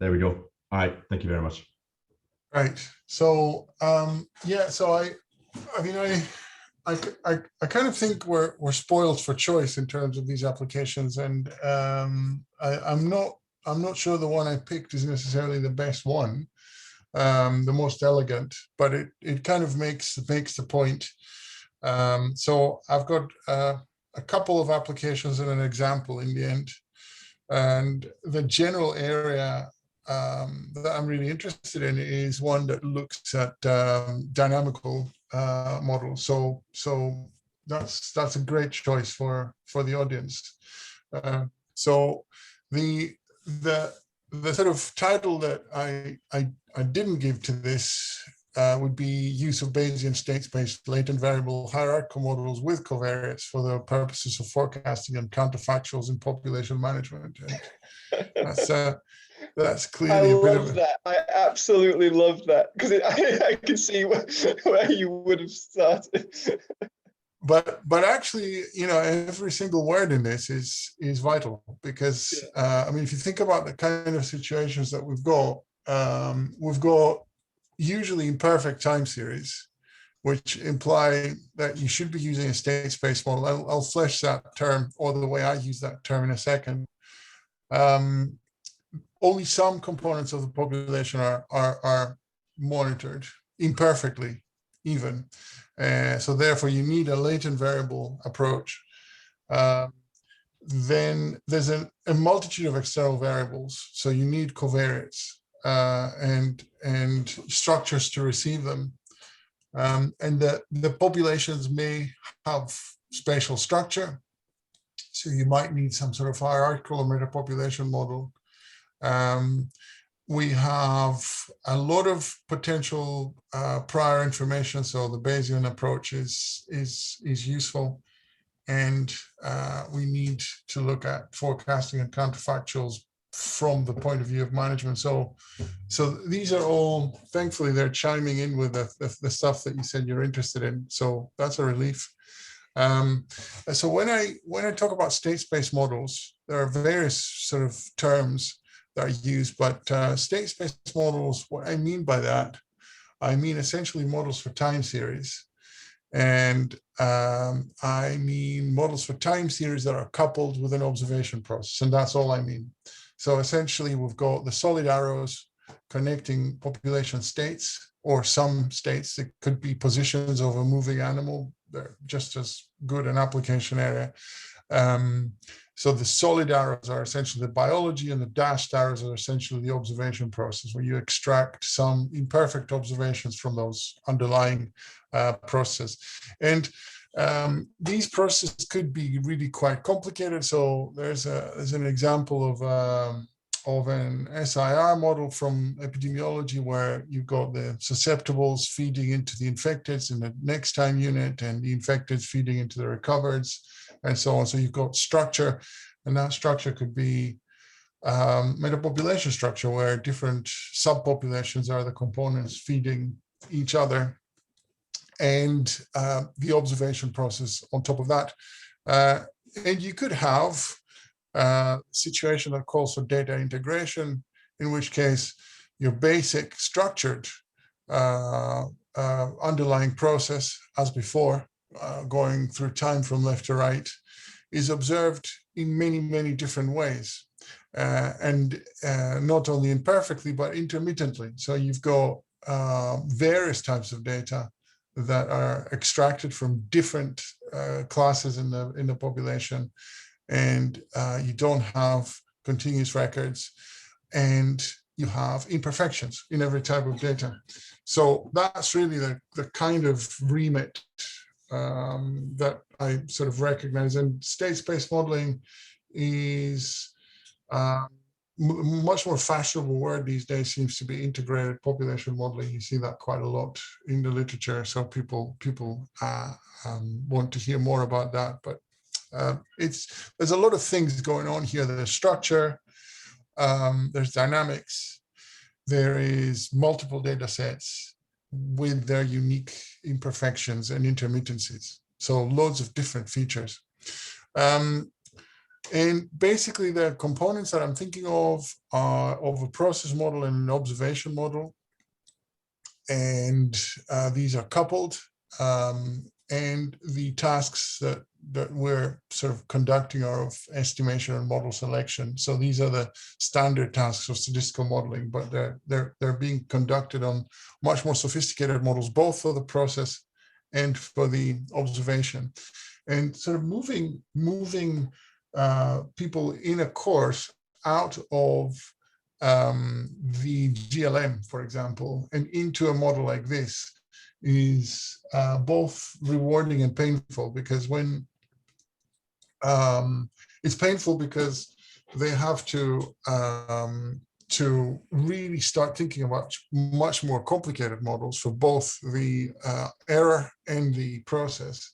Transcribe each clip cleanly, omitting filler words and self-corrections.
There we go. All right. Thank you very much. Right. So yeah. So I mean, I kind of think we're spoiled for choice in terms of these applications, and I'm not sure the one I picked is necessarily the best one, the most elegant, but it kind of makes the point. So I've got a couple of applications and an example in the end, and the general area that I'm really interested in is one that looks at dynamical models. So that's a great choice for the audience. So the sort of title that I didn't give to this would be use of Bayesian state-space latent variable hierarchical models with covariates for the purposes of forecasting and counterfactuals in population management. And that's clearly a bit of that. I absolutely love that, because I can see where you would have started. But actually, you know, every single word in this is vital, because I mean, if you think about the kind of situations that we've got usually imperfect time series, which imply that you should be using a state space model. I'll flesh that term, or the way I use that term, in a second. Only some components of the population are monitored imperfectly, even. So therefore, you need a latent variable approach. Then there's a multitude of external variables, so you need covariates and structures to receive them. And the populations may have spatial structure, so you might need some sort of hierarchical or metapopulation model. We have a lot of potential prior information, so the Bayesian approach is useful, and we need to look at forecasting and counterfactuals from the point of view of management. So these are all, thankfully, they're chiming in with the stuff that you said you're interested in. So that's a relief. So when I talk about state space models, there are various sort of terms that are used, but state space models, what I mean by that, I mean essentially models for time series. And I mean models for time series that are coupled with an observation process, and that's all I mean. So essentially, we've got the solid arrows connecting population states, or some states. It could be positions of a moving animal. They're just as good an application area. So the solid arrows are essentially the biology, and the dashed arrows are essentially the observation process, where you extract some imperfect observations from those underlying processes. And these processes could be really quite complicated. So there's an example of an SIR model from epidemiology, where you've got the susceptibles feeding into the infecteds in the next time unit, and the infecteds feeding into the recovereds, and so on. So you've got structure, and that structure could be metapopulation structure, where different subpopulations are the components feeding each other, and the observation process on top of that. And you could have a situation that calls for data integration, in which case your basic structured underlying process, as before, going through time from left to right, is observed in many, many different ways. And not only imperfectly, but intermittently. So you've got various types of data that are extracted from different classes in the population, and you don't have continuous records, and you have imperfections in every type of data. So that's really the kind of remit that I sort of recognize. And state space modeling is much more fashionable word these days, seems to be integrated population modeling. You see that quite a lot in the literature. So people want to hear more about that. But there's a lot of things going on here. There's structure, there's dynamics, there is multiple data sets with their unique imperfections and intermittencies. So loads of different features. And basically the components that I'm thinking of are of a process model and an observation model. And these are coupled. And the tasks that we're sort of conducting are of estimation and model selection. So these are the standard tasks of statistical modeling, but they're being conducted on much more sophisticated models, both for the process and for the observation. And sort of moving people in a course out of the GLM, for example, and into a model like this is both rewarding and painful, because when it's painful because they have to really start thinking about much more complicated models for both the error and the process.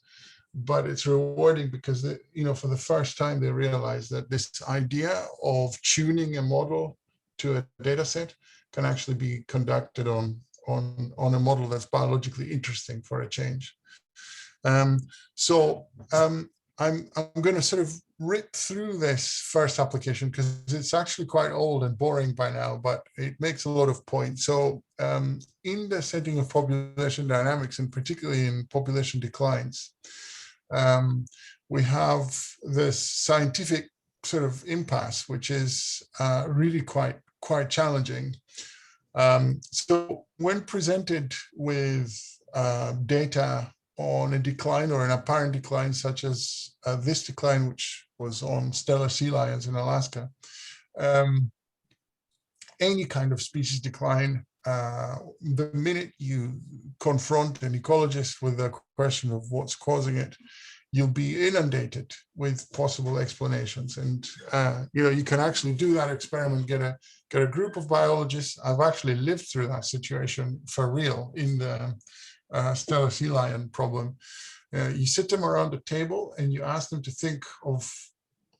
But it's rewarding because for the first time they realize that this idea of tuning a model to a data set can actually be conducted on a model that's biologically interesting for a change. So I'm going to sort of rip through this first application because it's actually quite old and boring by now, but it makes a lot of points. So in the setting of population dynamics, and particularly in population declines, we have this scientific sort of impasse, which is really quite challenging. So when presented with data on a decline or an apparent decline, such as this decline, which was on stellar sea lions in Alaska, any kind of species decline, the minute you confront an ecologist with the question of what's causing it, you'll be inundated with possible explanations. And you can actually do that experiment, get a group of biologists. I've actually lived through that situation for real in the stellar sea lion problem. You sit them around a table and you ask them to think of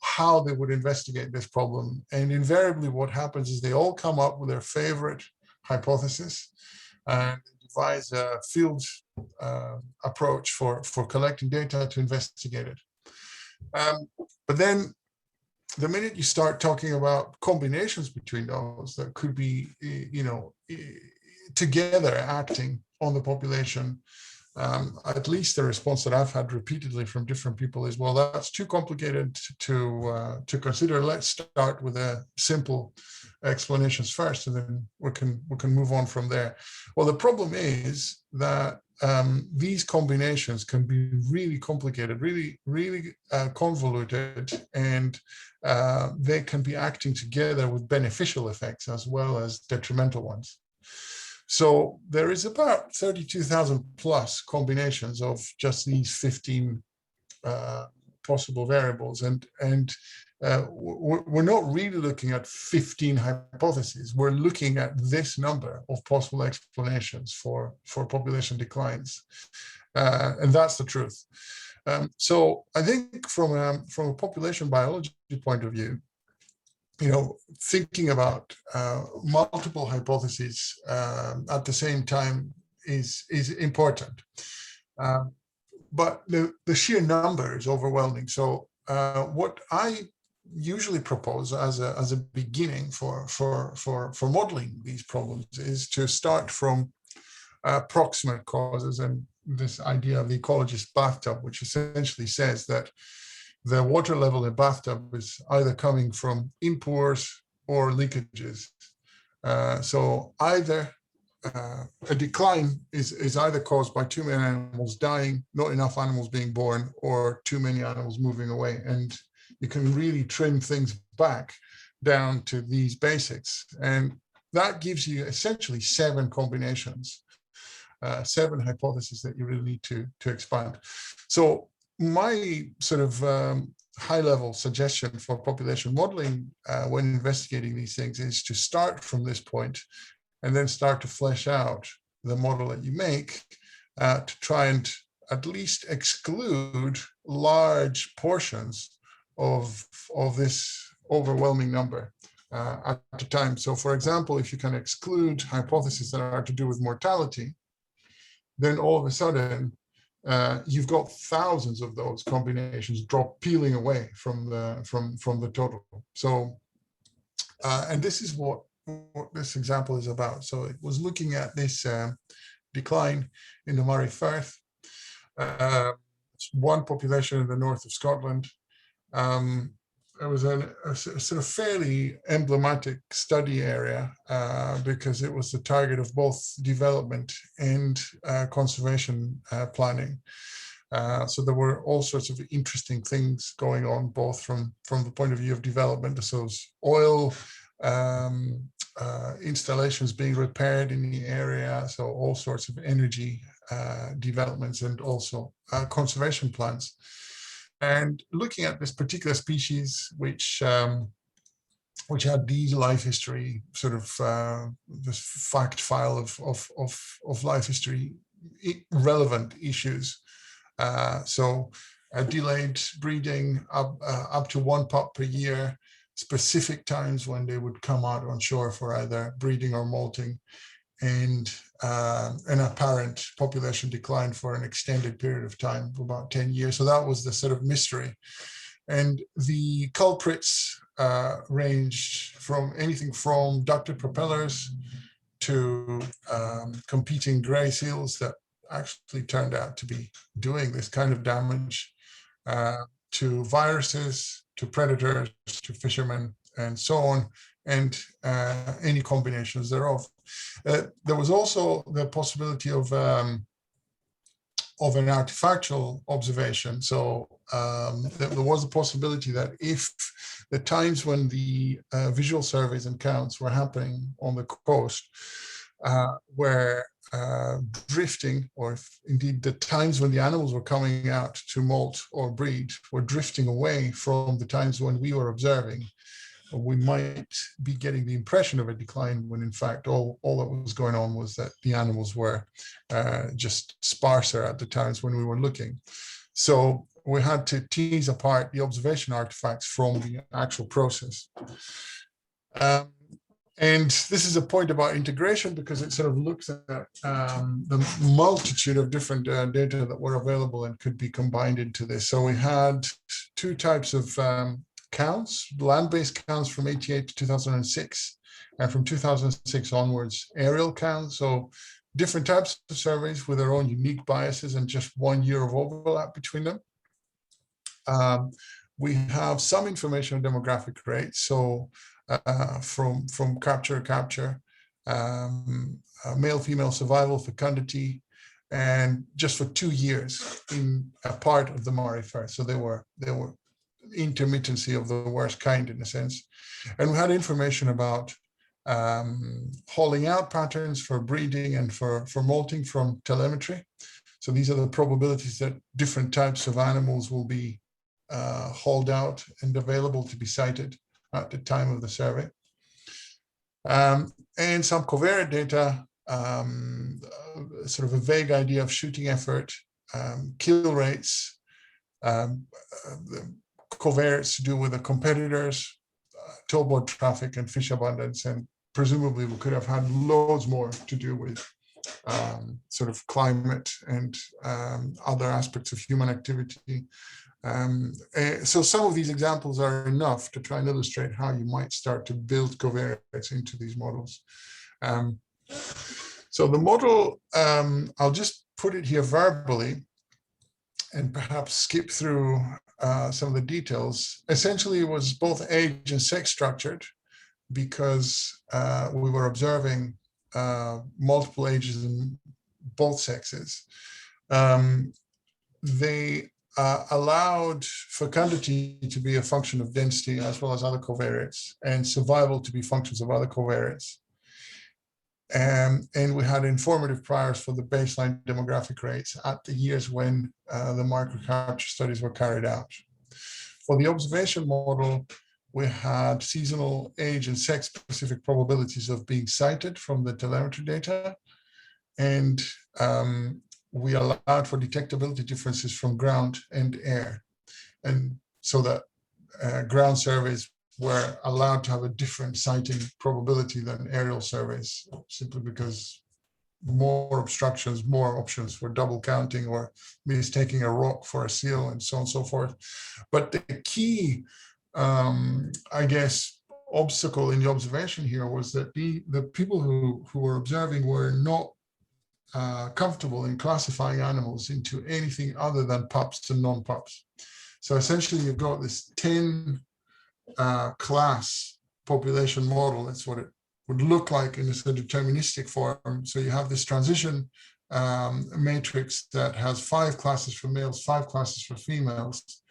how they would investigate this problem. And invariably what happens is they all come up with their favorite hypothesis and devise a field approach for collecting data to investigate it. But then the minute you start talking about combinations between those that could be, together acting on the population, at least the response that I've had repeatedly from different people is, well, that's too complicated to consider. Let's start with a simple explanations first, and then we can move on from there. Well, the problem is that these combinations can be really complicated, really convoluted, and they can be acting together with beneficial effects as well as detrimental ones. So there is about 32,000 plus combinations of just these 15 possible variables, and we're not really looking at 15 hypotheses. We're looking at this number of possible explanations for population declines, and that's the truth. So I think from a population biology point of view, thinking about multiple hypotheses at the same time is important. But the sheer number is overwhelming. So what I usually propose as a beginning for modeling these problems is to start from proximate causes, and this idea of the ecologist bathtub, which essentially says that the water level in bathtub is either coming from inpours or leakages. So either a decline is either caused by too many animals dying, not enough animals being born, or too many animals moving away. And you can really trim things back down to these basics. And that gives you essentially 7 combinations, 7 hypotheses that you really need to expand. So my sort of high-level suggestion for population modeling when investigating these things is to start from this point and then start to flesh out the model that you make to try and at least exclude large portions of this overwhelming number at a time. So for example, if you can exclude hypotheses that are to do with mortality, then all of a sudden you've got thousands of those combinations peeling away from the total. So, and this is what this example is about. So it was looking at this decline in the Moray Firth. One population in the north of Scotland. It was a sort of fairly emblematic study area because it was the target of both development and conservation planning. So there were all sorts of interesting things going on, both from the point of view of development. So oil installations being repaired in the area, so all sorts of energy developments, and also conservation plans. And looking at this particular species, which had the life history, sort of this fact file of life history relevant issues. So delayed breeding up to 1 pup per year, specific times when they would come out on shore for either breeding or molting, and an apparent population decline for an extended period of time, about 10 years. So that was the sort of mystery. And the culprits ranged from anything from ducted propellers to competing gray seals that actually turned out to be doing this kind of damage, to viruses, to predators, to fishermen, and so on, and any combinations thereof. There was also the possibility of an artifactual observation. So there was a possibility that if the times when the visual surveys and counts were happening on the coast were drifting, or if indeed the times when the animals were coming out to molt or breed were drifting away from the times when we were observing, we might be getting the impression of a decline, when in fact all that was going on was that the animals were just sparser at the times when we were looking. So we had to tease apart the observation artifacts from the actual process. And this is a point about integration, because it sort of looks at the multitude of different data that were available and could be combined into this. So we had two types of counts: land-based counts from 1988 to 2006, and from 2006 onwards, aerial counts. So different types of surveys with their own unique biases and just 1 year of overlap between them. We have some information on demographic rates. So from capture to capture, male-female survival, fecundity, and just for 2 years in a part of the Moray Firth. So they were intermittency of the worst kind, in a sense. And we had information about hauling out patterns for breeding and for molting from telemetry. So these are the probabilities that different types of animals will be hauled out and available to be sighted at the time of the survey. And some covariate data, sort of a vague idea of shooting effort, kill rates, covariates to do with the competitors, towboat traffic, and fish abundance. And presumably we could have had loads more to do with sort of climate and other aspects of human activity. So some of these examples are enough to try and illustrate how you might start to build covariates into these models. So the model, I'll just put it here verbally and perhaps skip through some of the details. Essentially, it was both age and sex structured, because we were observing multiple ages in both sexes. They allowed fecundity to be a function of density as well as other covariates, and survival to be functions of other covariates. And we had informative priors for the baseline demographic rates at the years when the microcapture studies were carried out. For the observation model, we had seasonal age and sex specific probabilities of being sighted from the telemetry data. And we allowed for detectability differences from ground and air. And so that ground surveys were allowed to have a different sighting probability than aerial surveys, simply because more obstructions, more options for double counting or mistaking a rock for a seal and so on and so forth. But the key, I guess, obstacle in the observation here was that the people who were observing were not comfortable in classifying animals into anything other than pups and non-pups. So essentially you've got this 10 class population model. That's what it would look like in a sort of deterministic form. So you have this transition matrix that has 5 classes for males, 5 classes for females.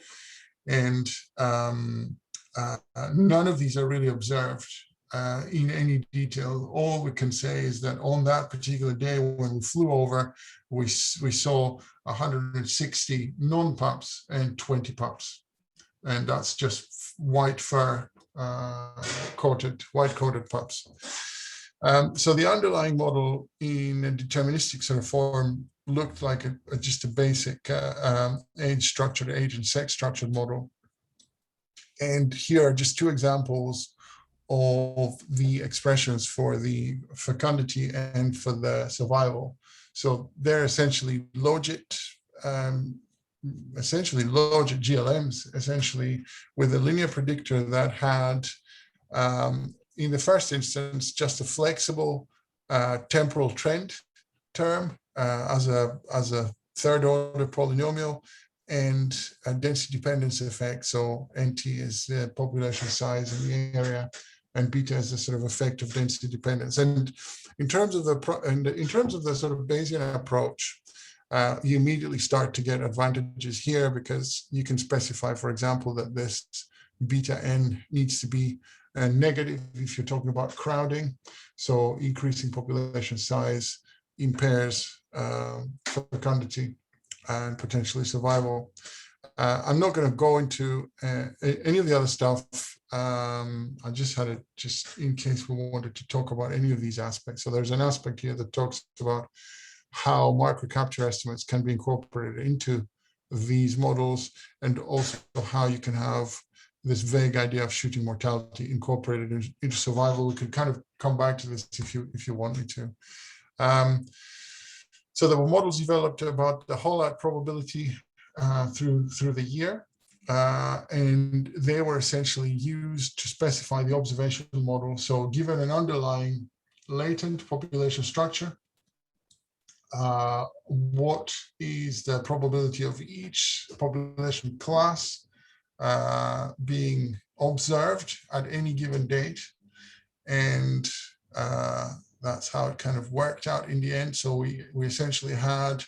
And none of these are really observed in any detail. All we can say is that on that particular day when we flew over, we saw 160 non-pups and 20 pups. And that's just white fur white-coated pups. So the underlying model in a deterministic sort of form looked like just a basic age-structured, age and sex-structured model. And here are just 2 examples of the expressions for the fecundity and for the survival. So they're essentially logit GLMs, essentially, with a linear predictor that had, in the first instance, just a flexible temporal trend term as a third order polynomial, and a density dependence effect. So NT is the population size in the area, and beta is the sort of effect of density dependence. And in terms of the sort of Bayesian approach, you immediately start to get advantages here, because you can specify, for example, that this beta n needs to be negative if you're talking about crowding. So increasing population size impairs fecundity and potentially survival. I'm not going to go into any of the other stuff. I just had it just in case we wanted to talk about any of these aspects. So there's an aspect here that talks about how microcapture estimates can be incorporated into these models, and also how you can have this vague idea of shooting mortality incorporated into survival. We could kind of come back to this if you want me to. So there were models developed about the Hall-out probability through the year, and they were essentially used to specify the observational model. So given an underlying latent population structure, what is the probability of each population class being observed at any given date? And that's how it kind of worked out in the end. So we essentially had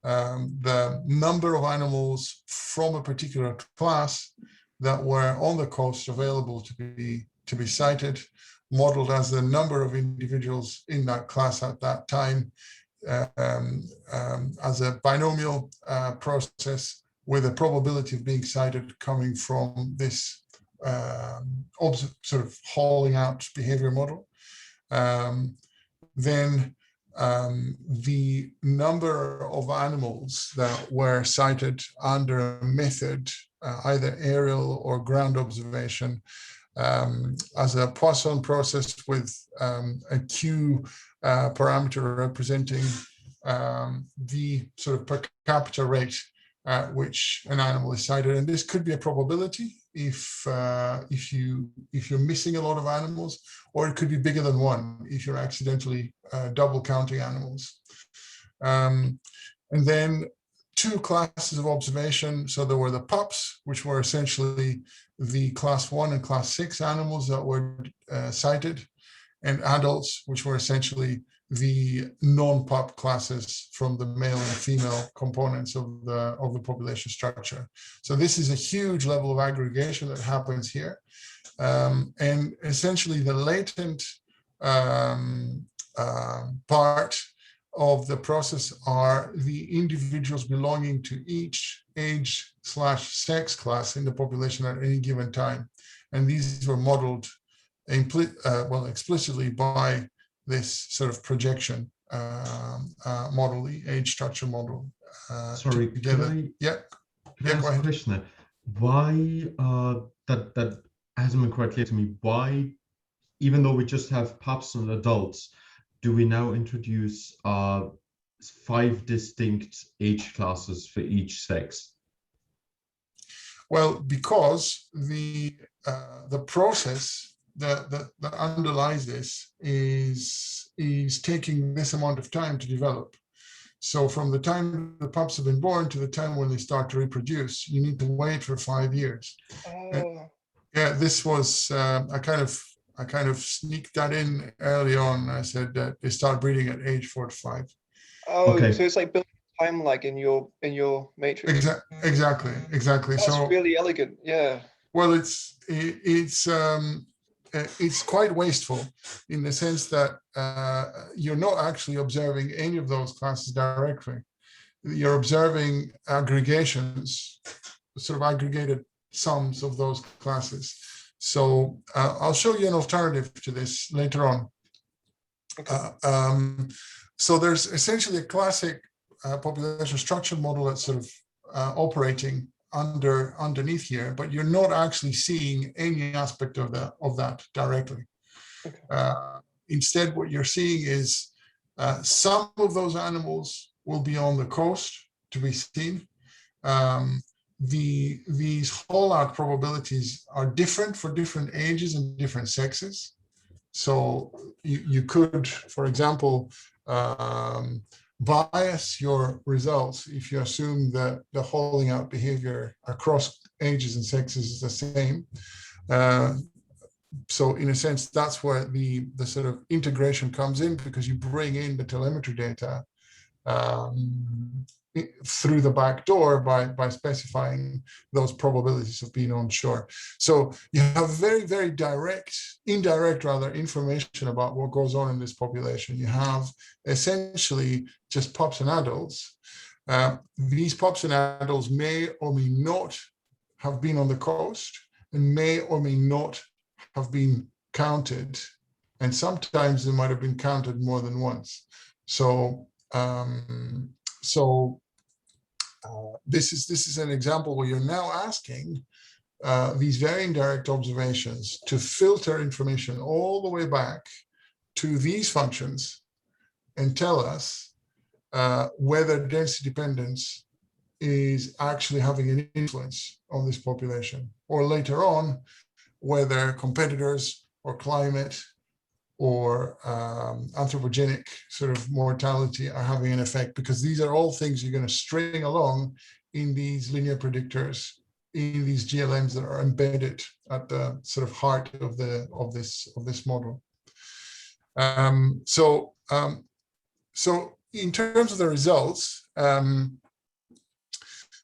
the number of animals from a particular class that were on the coast available to be sighted, modeled as the number of individuals in that class at that time, as a binomial process with a probability of being sighted coming from this sort of hauling out behavior model. Then the number of animals that were sighted under a method, either aerial or ground observation, as a Poisson process with a Q parameter representing the sort of per capita rate at which an animal is sighted. And this could be a probability if you're missing a lot of animals, or it could be bigger than 1 if you're accidentally double counting animals. And then 2 classes of observation. So there were the pups, which were essentially the class 1 and class 6 animals that were sighted, and adults, which were essentially the non-pup classes from the male and female components of the population structure. So this is a huge level of aggregation that happens here. And essentially the latent part of the process are the individuals belonging to each age/sex class in the population at any given time. And these were modeled explicitly by this sort of projection model, the age structure model. Sorry, together. can I ask a question there? Why, that hasn't been quite clear to me, why, even though we just have pups and adults, do we now introduce 5 distinct age classes for each sex? Well, because the process that underlies this is taking this amount of time to develop. So from the time the pups have been born to the time when they start to reproduce, you need to wait for 5 years. Oh, Yeah, this was I kind of sneaked that in early on. I said that they start breeding at age 4 to 5. oh, Okay. so it's like building time lag in your matrix. Exactly. That's So really elegant. Yeah. well, it's quite wasteful in the sense that you're not actually observing any of those classes directly. You're observing aggregations, sort of aggregated sums of those classes. So I'll show you an alternative to this later on. Okay. So there's essentially a classic population structure model that's sort of operating underneath here, but you're not actually seeing any aspect of that directly. Okay. Instead, what you're seeing is some of those animals will be on the coast to be seen. These fallout probabilities are different for different ages and different sexes. So you could, for example, bias your results if you assume that the hauling out behavior across ages and sexes is the same. So in a sense, that's where the sort of integration comes in, because you bring in the telemetry data through the back door by specifying those probabilities of being on shore. So you have very, very indirect information about what goes on in this population. You have essentially just pups and adults. These pups and adults may or may not have been on the coast and may or may not have been counted. And sometimes they might have been counted more than once. So this is an example where you're now asking these very indirect observations to filter information all the way back to these functions and tell us whether density dependence is actually having an influence on this population, or later on, whether competitors or climate or anthropogenic sort of mortality are having an effect, because these are all things you're going to string along in these linear predictors, in these GLMs that are embedded at the sort of heart of this model. So in terms of the results,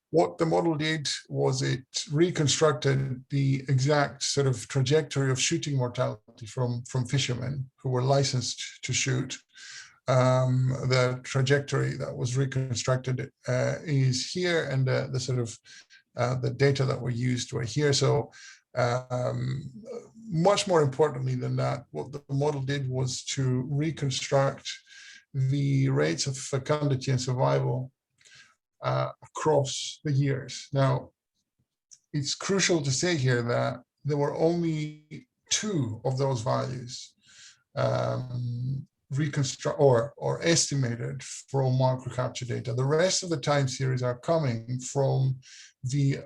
what the model did was it reconstructed the exact sort of trajectory of shooting mortality from fishermen who were licensed to shoot. The trajectory that was reconstructed is here, and the sort of the data that were used were here. So much more importantly than that, what the model did was to reconstruct the rates of fecundity and survival across the years. Now, it's crucial to say here that there were only 2 of those values reconstruct or estimated from macro capture data. The rest of the time series are coming from the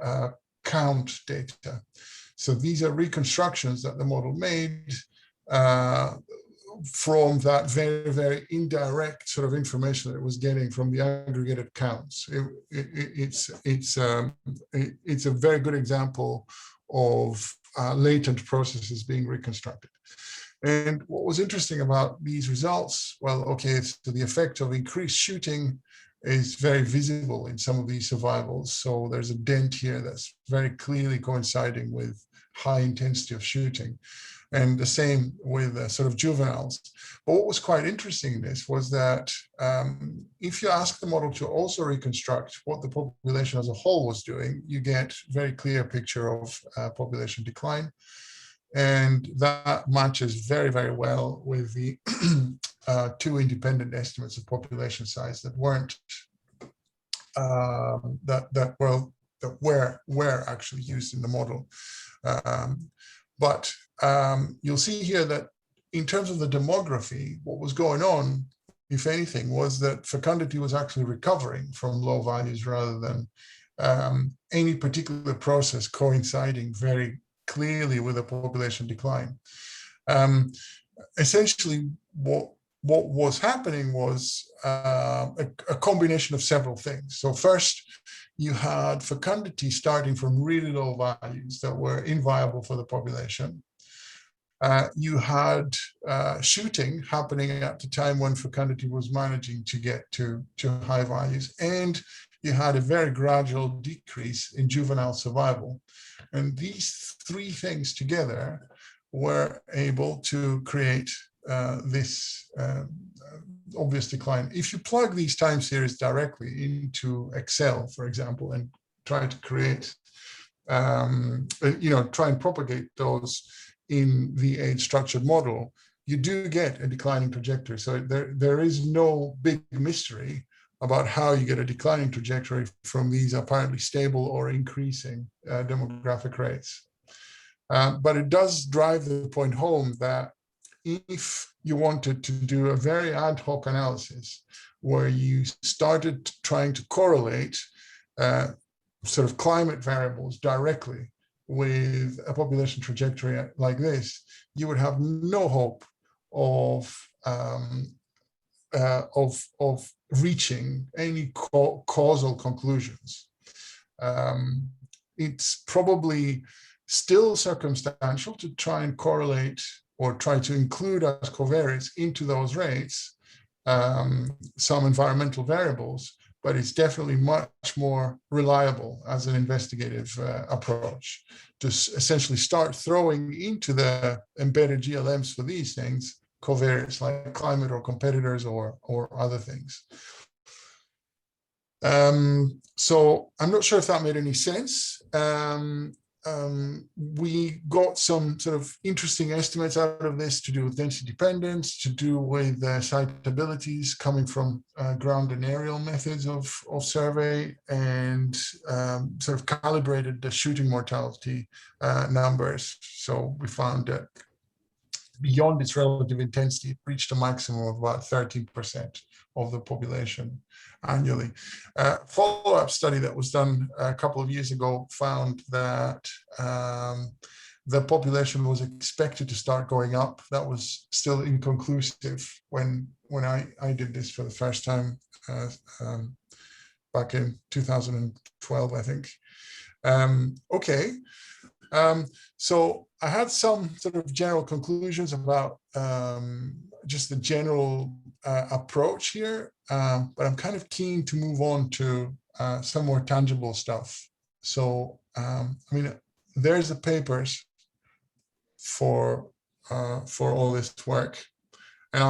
count data. So these are reconstructions that the model made from that very, very indirect sort of information that it was getting from the aggregated counts. It's a very good example of latent processes being reconstructed. And what was interesting about these results, well, okay, so the effect of increased shooting is very visible in some of these survivals. So there's a dent here that's very clearly coinciding with high intensity of shooting. And the same with sort of juveniles. But what was quite interesting in this was that if you ask the model to also reconstruct what the population as a whole was doing, you get a very clear picture of population decline. And that matches very, very well with the 2 independent estimates of population size that weren't that were actually used in the model. But you'll see here that in terms of the demography, what was going on, if anything, was that fecundity was actually recovering from low values rather than any particular process coinciding very clearly with a population decline. Essentially, what was happening was a combination of several things. So first, you had fecundity starting from really low values that were inviable for the population. You had shooting happening at the time when fecundity was managing to get to high values, and you had a very gradual decrease in juvenile survival. And these three things together were able to create this obvious decline. If you plug these time series directly into Excel, for example, and try to create, try and propagate those in the age-structured model, you do get a declining trajectory. So there is no big mystery about how you get a declining trajectory from these apparently stable or increasing demographic rates. But it does drive the point home that if you wanted to do a very ad hoc analysis where you started trying to correlate sort of climate variables directly with a population trajectory like this, you would have no hope of reaching any causal conclusions. It's probably still circumstantial to try and correlate or try to include as covariates into those rates some environmental variables, but it's definitely much more reliable as an investigative approach to essentially start throwing into the embedded GLMs for these things covariates like climate or competitors or other things. So I'm not sure if that made any sense. We got some sort of interesting estimates out of this to do with density dependence, to do with site abilities coming from ground and aerial methods of survey, and sort of calibrated the shooting mortality numbers. So we found that beyond its relative intensity, it reached a maximum of about 13% of the population annually. Follow-up study that was done a couple of years ago found that the population was expected to start going up. That was still inconclusive when I did this for the first time back in 2012, I think. Okay. So I had some sort of general conclusions about just the general approach here, but I'm kind of keen to move on to some more tangible stuff. So, I mean, there's the papers for all this work, and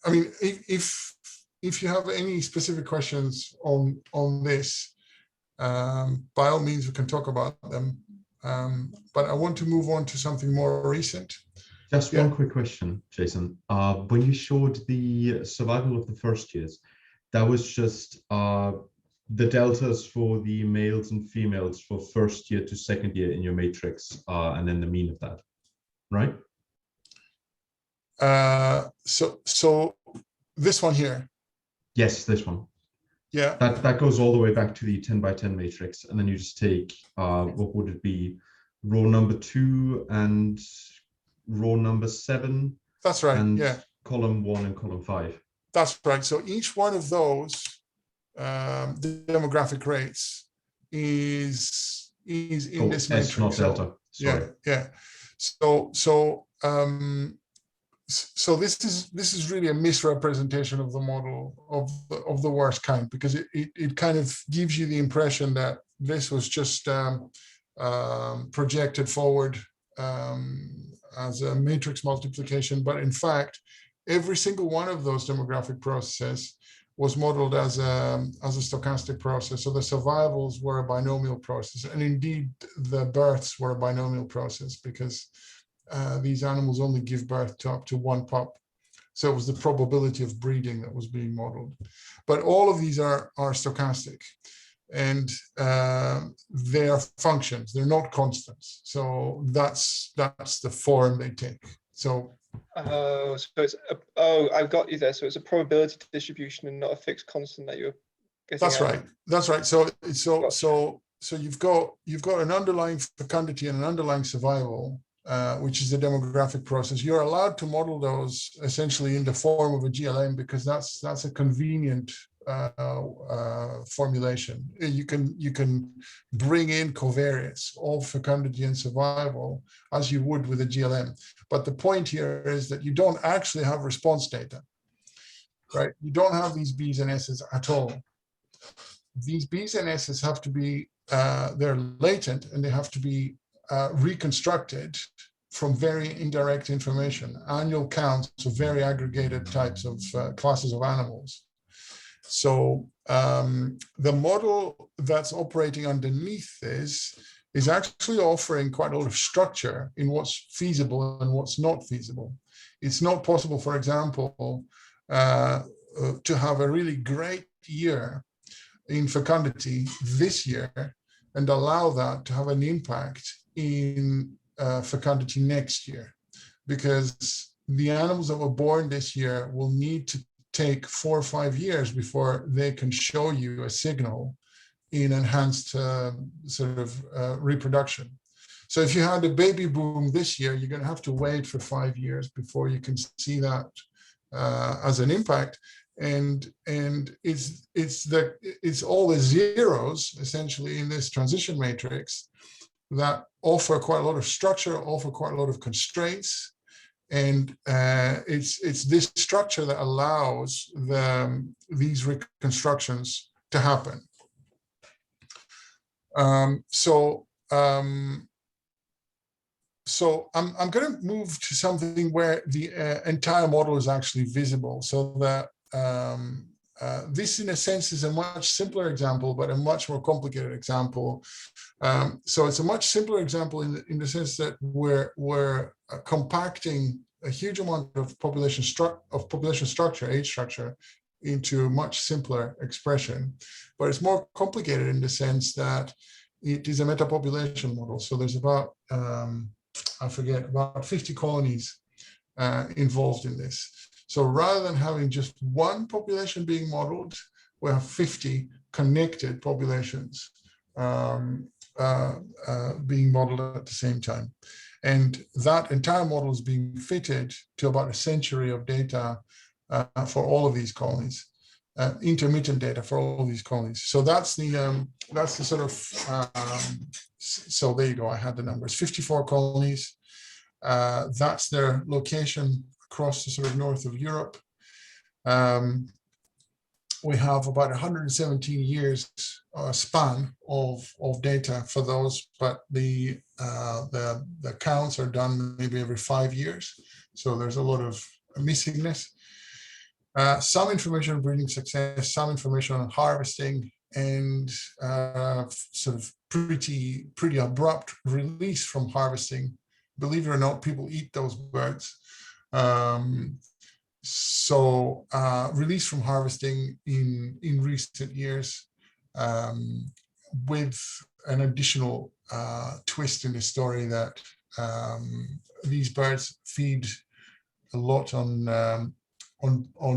I mean, if you have any specific questions on this, by all means, we can talk about them. But I want to move on to something more recent. Just one quick question, Jason. When you showed the survival of the first years, that was just the deltas for the males and females for first year to second year in your matrix, and then the mean of that, right? So this one here. Yes, this one. Yeah. That goes all the way back to the 10 by 10 matrix, and then you just take what would it be, row number 2 and row number 7. That's right. And yeah. column 1 and column 5. That's right. So each one of those the demographic rates is in this matrix. S, not delta. Sorry. Yeah. So this is really a misrepresentation of the model of the worst kind, because it kind of gives you the impression that this was just projected forward as a matrix multiplication, but in fact, every single one of those demographic processes was modeled as a stochastic process. So the survivals were a binomial process, and indeed the births were a binomial process, because these animals only give birth to up to one pup. So it was the probability of breeding that was being modeled. But all of these are stochastic, and they are functions. They're not constants. So that's the form they take. So Oh, so it's oh, I've got you there. So it's a probability distribution and not a fixed constant that you're getting That's at. right. That's right. So Gotcha. you've got an underlying fecundity and an underlying survival, which is the demographic process. You're allowed to model those essentially in the form of a GLM because that's a convenient formulation. You can bring in covariates of fecundity and survival as you would with a GLM. But the point here is that you don't actually have response data, right? You don't have these B's and S's at all. These B's and S's have to be, they're latent and they have to be reconstructed from very indirect information, annual counts of very aggregated types of classes of animals. So the model that's operating underneath this is actually offering quite a lot of structure in what's feasible and what's not feasible. It's not possible, for example, to have a really great year in fecundity this year and allow that to have an impact in fecundity next year, because the animals that were born this year will need to take 4 or 5 years before they can show you a signal in enhanced reproduction. So if you had a baby boom this year, you're going to have to wait for 5 years before you can see that as an impact. And it's all the zeros essentially in this transition matrix that offer quite a lot of structure, offer quite a lot of constraints. And it's this structure that allows these reconstructions to happen. So I'm going to move to something where the entire model is actually visible, so that this, in a sense, is a much simpler example, but a much more complicated example. So it's a much simpler example in the sense that we're compacting a huge amount of population structure, age structure, into much simpler expression. But it's more complicated in the sense that it is a metapopulation model. So there's about, I forget, about 50 colonies involved in this. So rather than having just one population being modeled, we have 50 connected populations being modeled at the same time. And that entire model is being fitted to about a century of data for all of these colonies, intermittent data for all of these colonies. So that's the sort of, so there you go, I had the numbers, 54 colonies. That's their location across the sort of north of Europe. We have about 117 years span of data for those, but the counts are done maybe every 5 years. So there's a lot of missingness. Some information on breeding success, some information on harvesting, and sort of pretty abrupt release from harvesting. Believe it or not, people eat those birds. So release from harvesting in recent years, with an additional twist in the story that these birds feed a lot on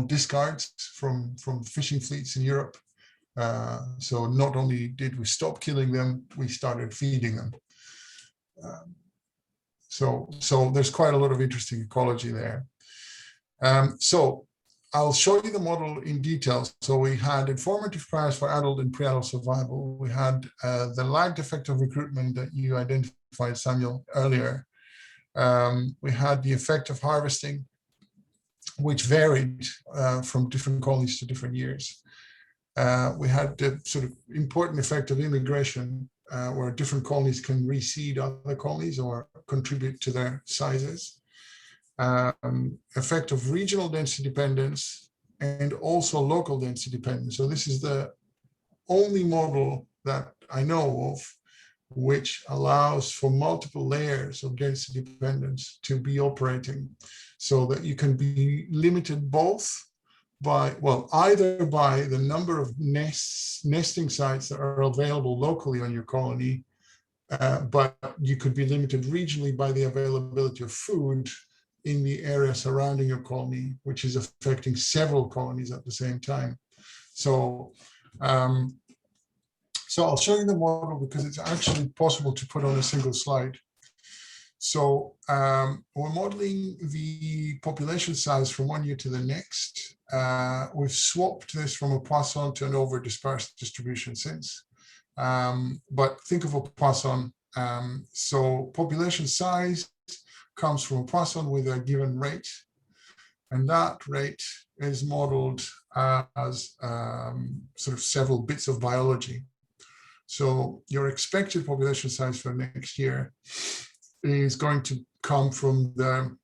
discards from fishing fleets in Europe. So not only did we stop killing them, we started feeding them. So there's quite a lot of interesting ecology there. So I'll show you the model in detail. So we had informative priors for adult and pre-adult survival. We had the lagged effect of recruitment that you identified, Samuel, earlier. We had the effect of harvesting, which varied from different colonies to different years. We had the sort of important effect of immigration, where different colonies can reseed other colonies or contribute to their sizes. Effect of regional density dependence and also local density dependence. So this is the only model that I know of which allows for multiple layers of density dependence to be operating, so that you can be limited both by, well, either by the number of nesting sites that are available locally on your colony, but you could be limited regionally by the availability of food in the area surrounding your colony, which is affecting several colonies at the same time. So, so I'll show you the model because it's actually possible to put on a single slide. So we're modeling the population size from one year to the next. We've swapped this from a Poisson to an over-dispersed distribution since. But think of a Poisson. So population size comes from a Poisson with a given rate. And that rate is modeled as sort of several bits of biology. So your expected population size for next year is going to come from the,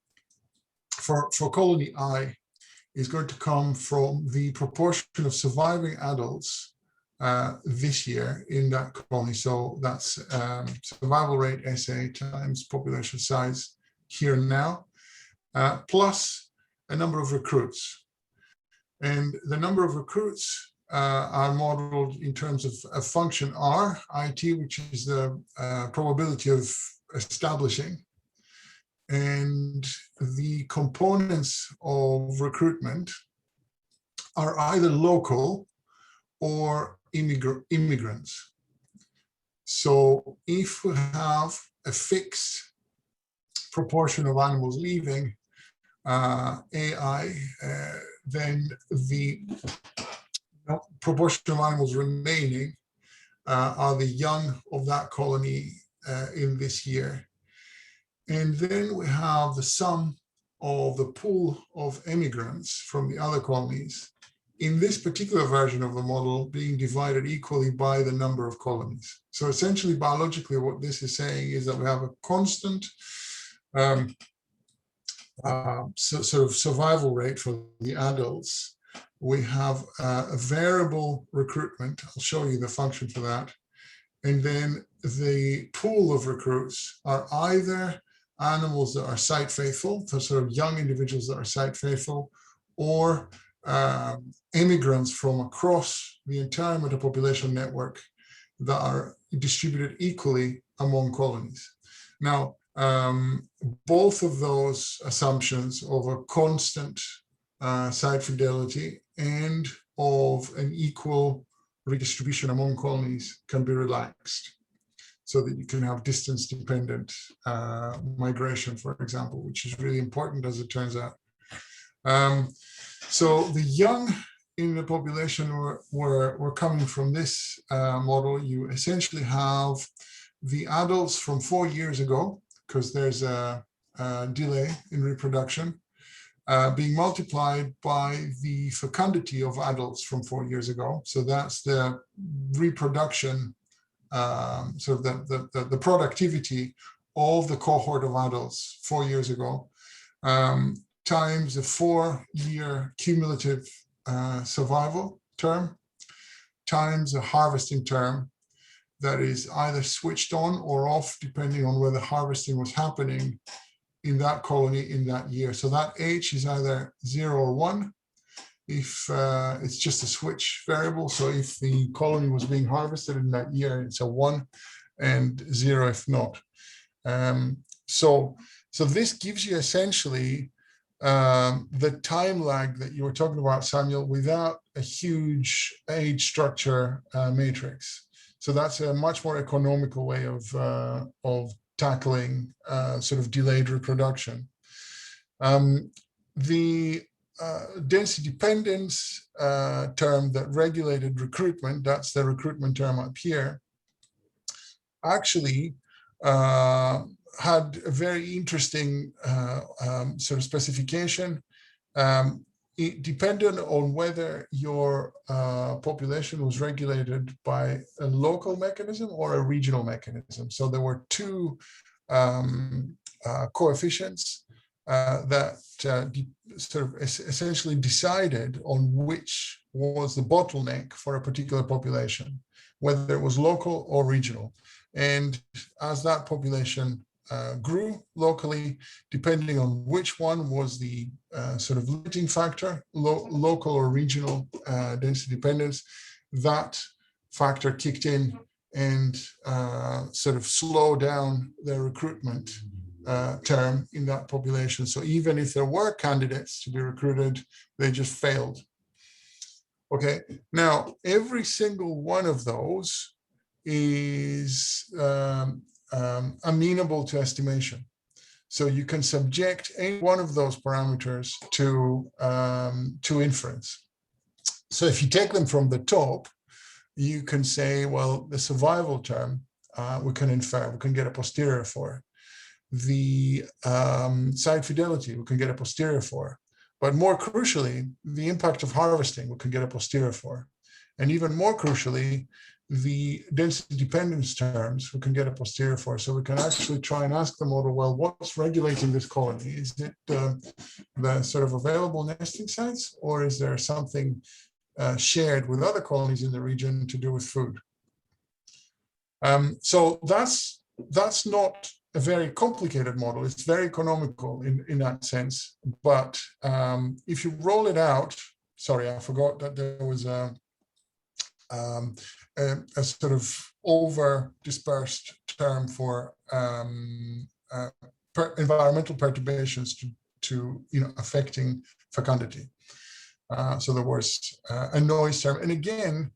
for colony I, is going to come from the proportion of surviving adults this year in that colony. So that's survival rate SA times population size here and now, plus a number of recruits. And the number of recruits are modeled in terms of a function R, IT, which is the probability of establishing. And the components of recruitment are either local or immigrants. So if we have a fixed proportion of animals leaving AI, then the proportion of animals remaining are the young of that colony in this year. And then we have the sum of the pool of immigrants from the other colonies in this particular version of the model being divided equally by the number of colonies. So essentially, biologically, what this is saying is that we have a constant sort of survival rate for the adults. We have a variable recruitment. I'll show you the function for that. And then the pool of recruits are either animals that are site faithful, so sort of young individuals that are site faithful, or immigrants from across the entire metapopulation network that are distributed equally among colonies. Now, both of those assumptions of a constant site fidelity and of an equal redistribution among colonies can be relaxed so that you can have distance-dependent migration, for example, which is really important as it turns out. So the young in the population were coming from this model. You essentially have the adults from 4 years ago, because there's a delay in reproduction, being multiplied by the fecundity of adults from 4 years ago. So that's the reproduction, sort of the productivity of the cohort of adults 4 years ago, times the 4-year cumulative survival term, times a harvesting term that is either switched on or off, depending on whether harvesting was happening in that colony in that year. So that H is either 0 or 1 if it's just a switch variable. So if the colony was being harvested in that year, it's a 1, and 0 if not. So this gives you essentially the time lag that you were talking about, Samuel, without a huge age structure matrix. So that's a much more economical way of tackling sort of delayed reproduction. The density dependence term that regulated recruitment, that's the recruitment term up here, actually had a very interesting sort of specification. It depended on whether your population was regulated by a local mechanism or a regional mechanism. So there were two coefficients that sort of essentially decided on which was the bottleneck for a particular population, whether it was local or regional. And as that population grew locally, depending on which one was the sort of limiting factor, local or regional density dependence, that factor kicked in and sort of slowed down the recruitment term in that population. So even if there were candidates to be recruited, they just failed. Okay, now every single one of those is amenable to estimation. So you can subject any one of those parameters to inference. So if you take them from the top, you can say, well, the survival term, we can infer, we can get a posterior for. The site fidelity, we can get a posterior for. But more crucially, the impact of harvesting, we can get a posterior for. And even more crucially, the density dependence terms, we can get a posterior for. So we can actually try and ask the model, well, what's regulating this colony? Is it the sort of available nesting sites, or is there something shared with other colonies in the region to do with food? So that's not a very complicated model. It's very economical in that sense. But if you roll it out, sorry, I forgot that there was a sort of over dispersed term for environmental perturbations to affecting fecundity. So there was a noise term, and again,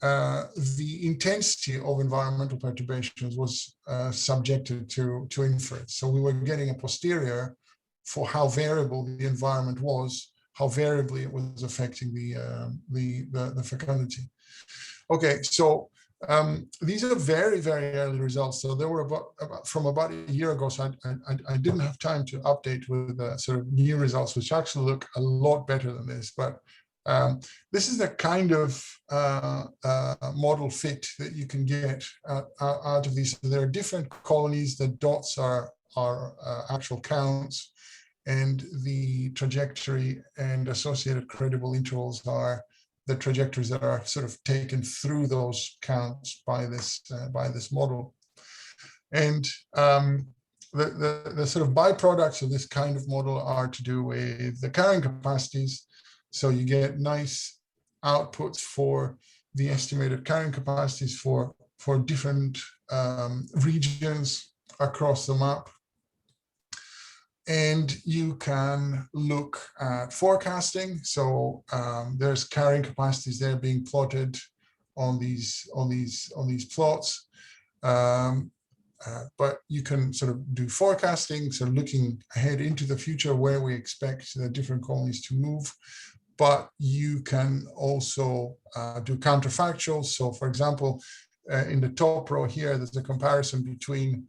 the intensity of environmental perturbations was subjected to inference. So we were getting a posterior for how variable the environment was, how variably it was affecting the fecundity. Okay, so these are very, very early results. So they were from about a year ago. So I didn't have time to update with sort of new results, which actually look a lot better than this. But this is the kind of model fit that you can get out of these. So there are different colonies. The dots are actual counts, and the trajectory and associated credible intervals are the trajectories that are sort of taken through those counts by this model. And the sort of byproducts of this kind of model are to do with the carrying capacities. So you get nice outputs for the estimated carrying capacities for different regions across the map. And you can look at forecasting. So there's carrying capacities there being plotted on these plots. But you can sort of do forecasting, so looking ahead into the future where we expect the different colonies to move. But you can also do counterfactuals. So for example, in the top row here, there's a comparison between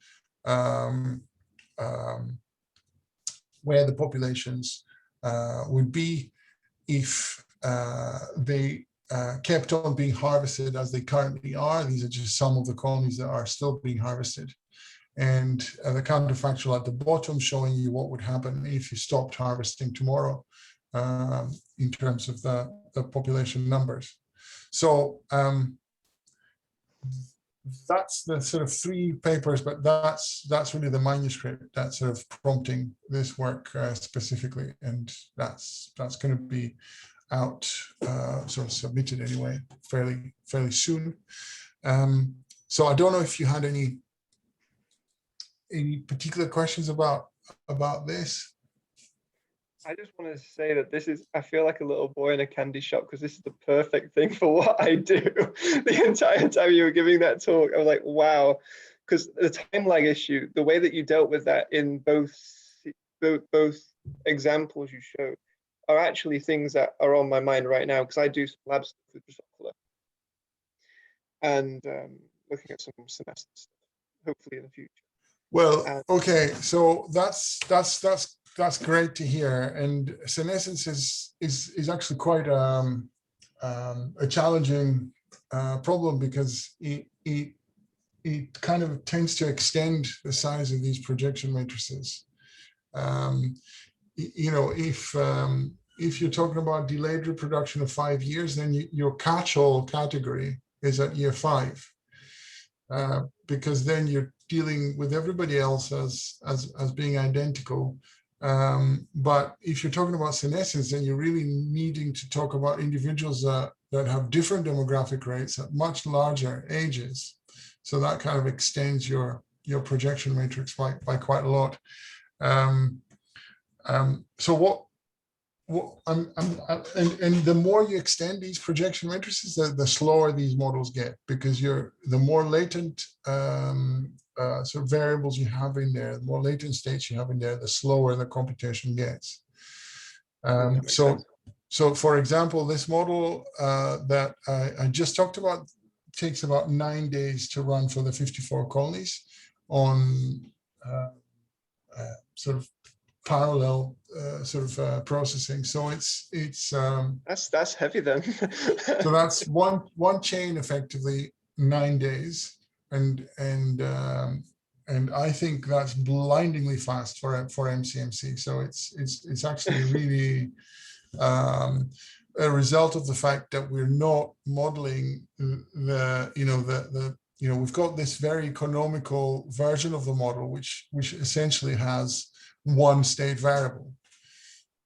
where the populations would be if they kept on being harvested as they currently are. These are just some of the colonies that are still being harvested. And the counterfactual at the bottom showing you what would happen if you stopped harvesting tomorrow in terms of the population numbers. So that's the sort of three papers, but that's really the manuscript that's sort of prompting this work specifically, and that's going to be out, sort of submitted anyway, fairly soon. So I don't know if you had any particular questions about this. I just want to say that I feel like a little boy in a candy shop, because this is the perfect thing for what I do. The entire time you were giving that talk, I was like, wow, because the time lag issue, the way that you dealt with that in both examples you showed are actually things that are on my mind right now, because I do some lab stuff with Drosophila and looking at some semester stuff, hopefully in the future. Well, okay, so that's great to hear, and senescence is actually quite a challenging problem, because it kind of tends to extend the size of these projection matrices. If you're talking about delayed reproduction of 5 years, then your catch-all category is at year 5, because then you're dealing with everybody else as being identical. But if you're talking about senescence, then you're really needing to talk about individuals that have different demographic rates at much larger ages. So that kind of extends your your projection matrix by quite a lot. So and the more you extend these projection matrices, the slower these models get, because the more latent sort of variables you have in there, the more latent states you have in there, the slower the computation gets. So for example, this model that I just talked about takes about 9 days to run for the 54 colonies on sort of parallel processing. So that's heavy then. so that's one chain, effectively 9 days, and I think that's blindingly fast for MCMC. So it's actually really a result of the fact that we're not modeling we've got this very economical version of the model, which essentially has one state variable.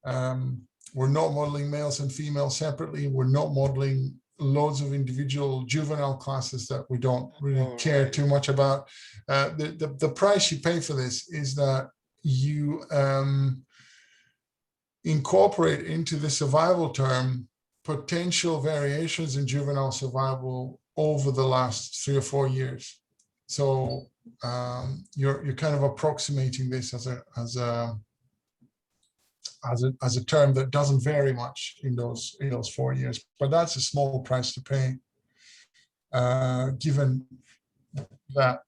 We're not modeling males and females separately. We're not modeling loads of individual juvenile classes that we don't really care too much about. The price you pay for this is that you incorporate into the survival term potential variations in juvenile survival over the last 3 or 4 years. So you're kind of approximating this as a term that doesn't vary much in those 4 years, but that's a small price to pay, given that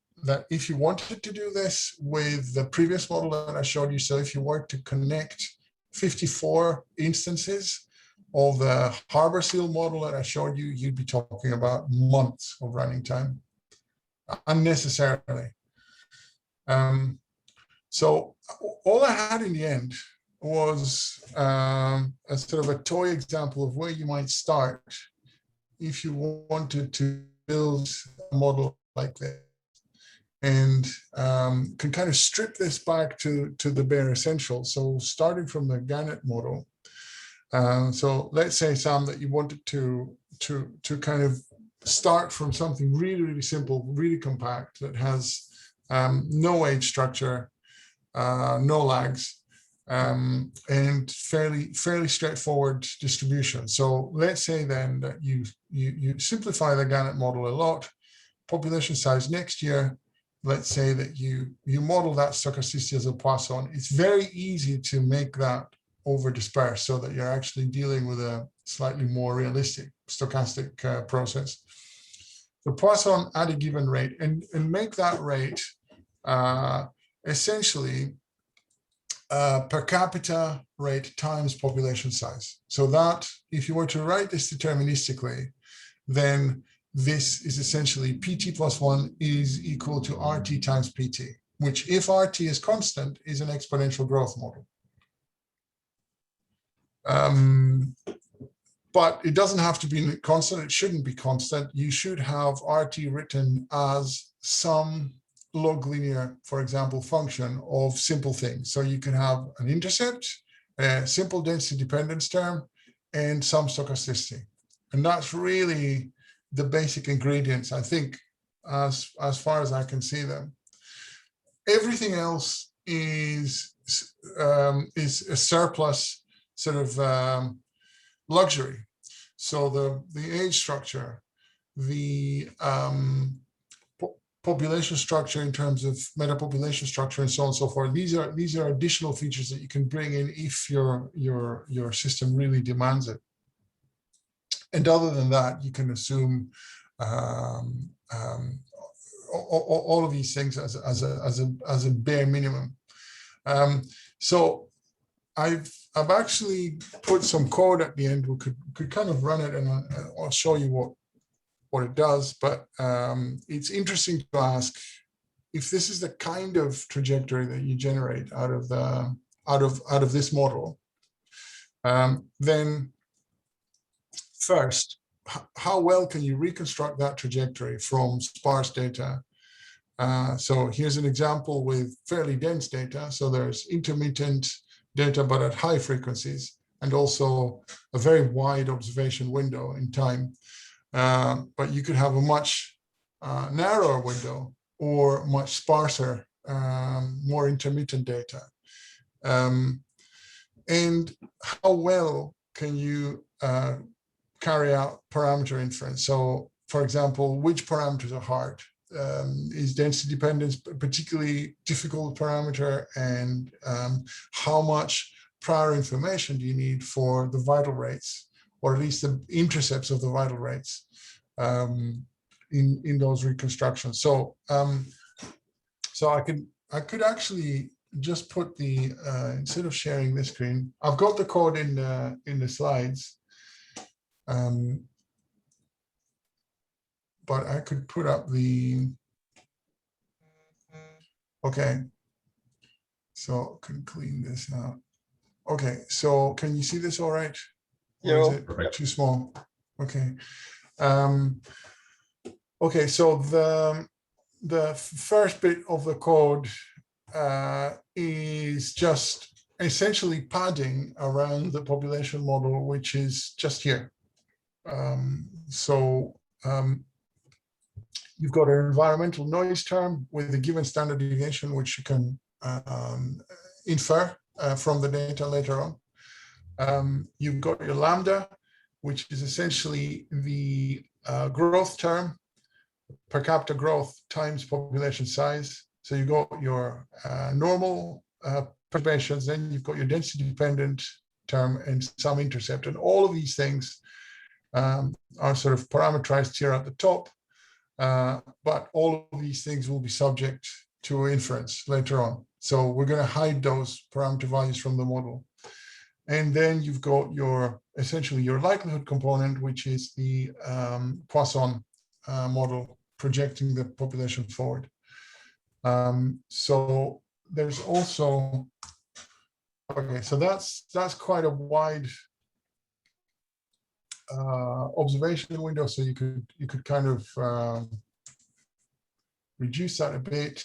if you wanted to do this with the previous model that I showed you, so if you were to connect 54 instances of the harbor seal model that I showed you, you'd be talking about months of running time, unnecessarily. So all I had in the end was a sort of a toy example of where you might start if you wanted to build a model like this, and can kind of strip this back to the bare essentials. So starting from the Gannett model. So let's say, Sam, that you wanted to kind of start from something really, really simple, really compact, that has no age structure, no lags, and fairly straightforward distribution. So let's say then that you simplify the Gannett model a lot. Population size next year, let's say that you model that stochasticity as a Poisson. It's very easy to make that over dispersed so that you're actually dealing with a slightly more realistic stochastic process. The Poisson at a given rate, and make that rate essentially per capita rate times population size. So that if you were to write this deterministically, then this is essentially PT plus 1 is equal to RT times PT, which, if RT is constant, is an exponential growth model. But it doesn't have to be constant. It shouldn't be constant. You should have RT written as some log linear, for example, function of simple things. So you can have an intercept, a simple density dependence term, and some stochasticity. And that's really the basic ingredients, I think, as far as I can see them. Everything else is a surplus sort of luxury. So the age structure, the population structure in terms of metapopulation structure, and so on and so forth. These are additional features that you can bring in if your system really demands it. And other than that, you can assume all of these things as a bare minimum. So I've actually put some code at the end. We could kind of run it, and I'll show you what it does. But it's interesting to ask if this is the kind of trajectory that you generate out of this model. Then first, how well can you reconstruct that trajectory from sparse data? So here's an example with fairly dense data. So there's intermittent data, but at high frequencies, and also a very wide observation window in time. But you could have a much narrower window or much sparser, more intermittent data. And how well can you carry out parameter inference? So, for example, which parameters are hard? Is density dependence a particularly difficult parameter? And how much prior information do you need for the vital rates, or at least the intercepts of the vital rates in those reconstructions? So, so I could actually just put the instead of sharing this screen, I've got the code in the slides, but I could put up the. Okay, so I can clean this out. Okay, so can you see this all right? Or is it too small? Okay. Okay, so the first bit of the code is just essentially padding around the population model, which is just here. You've got an environmental noise term with a given standard deviation, which you can infer from the data later on. You've got your lambda, which is essentially the growth term, per capita growth times population size. So you've got your normal perturbations, then you've got your density dependent term and some intercept. And all of these things are sort of parameterized here at the top. But all of these things will be subject to inference later on. So we're going to hide those parameter values from the model. And then you've got your essentially your likelihood component, which is the Poisson model projecting the population forward. So there's also, okay, so that's quite a wide observation window. So you could kind of reduce that a bit.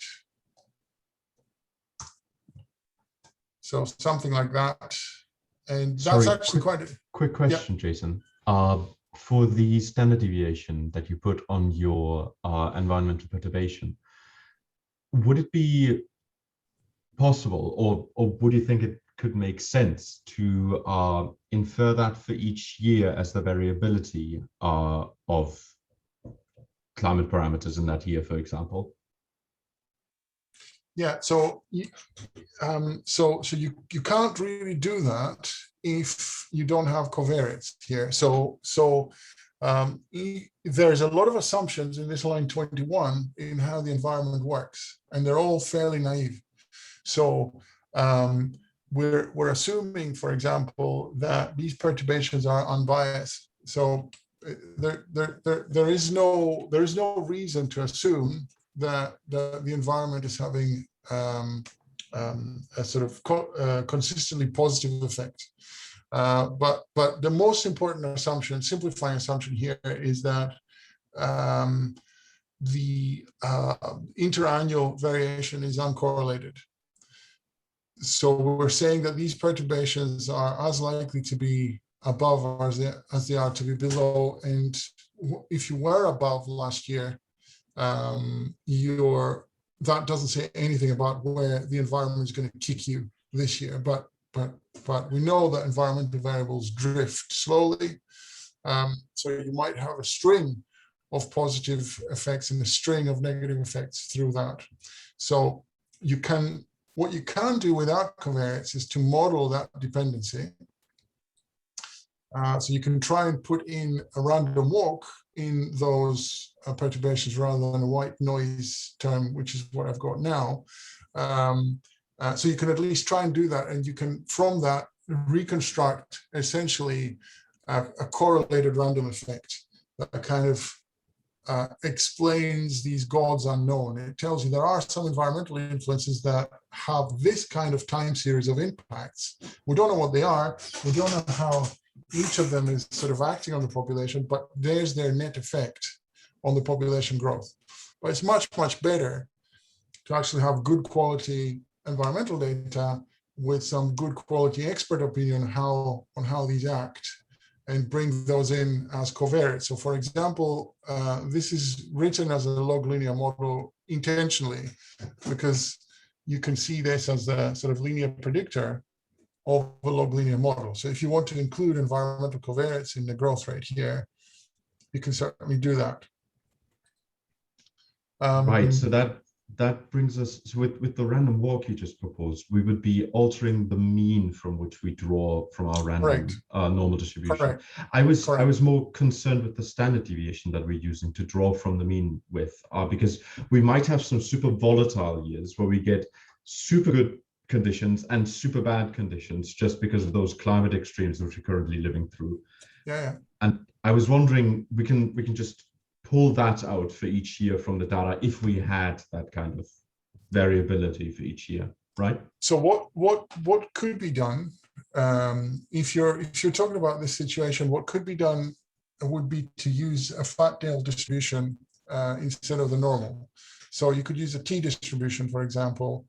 So something like that. And that's actually quite a quick question, yeah. Jason. For the standard deviation that you put on your environmental perturbation, would it be possible, or would you think it could make sense to infer that for each year as the variability of climate parameters in that year, for example? Yeah, so you can't really do that if you don't have covariates here. So there's a lot of assumptions in this line 21 in how the environment works, and they're all fairly naive. So we're assuming, for example, that these perturbations are unbiased. So there is no reason to assume that the environment is having a sort of consistently positive effect. But the most important assumption, simplifying assumption here, is that the interannual variation is uncorrelated. So we're saying that these perturbations are as likely to be above as they are to be below. And if you were above last year, that doesn't say anything about where the environment is going to kick you this year. But we know that environmental variables drift slowly. So you might have a string of positive effects and a string of negative effects through that. So what you can do without covariates is to model that dependency. So you can try and put in a random walk in those perturbations rather than a white noise term, which is what I've got now. So you can at least try and do that, and you can, from that, reconstruct essentially a correlated random effect that kind of explains these gods unknown. It tells you there are some environmental influences that have this kind of time series of impacts. We don't know what they are. We don't know how each of them is sort of acting on the population, but there's their net effect on the population growth. But it's much, much better to actually have good quality environmental data with some good quality expert opinion on how these act, and bring those in as covariates. So for example, this is written as a log linear model intentionally, because you can see this as a sort of linear predictor of a log linear model. So if you want to include environmental covariates in the growth rate here, you can certainly do that. Right, so that brings us to with the random walk you just proposed, we would be altering the mean from which we draw from our random normal distribution. Correct. I was more concerned with the standard deviation that we're using to draw from the mean with, because we might have some super volatile years where we get super good conditions and super bad conditions just because of those climate extremes which we're currently living through. Yeah. And I was wondering, we can just pull that out for each year from the data if we had that kind of variability for each year, right? So what could be done, if you're talking about this situation, what could be done would be to use a flat tail distribution instead of the normal. So you could use a t distribution, for example,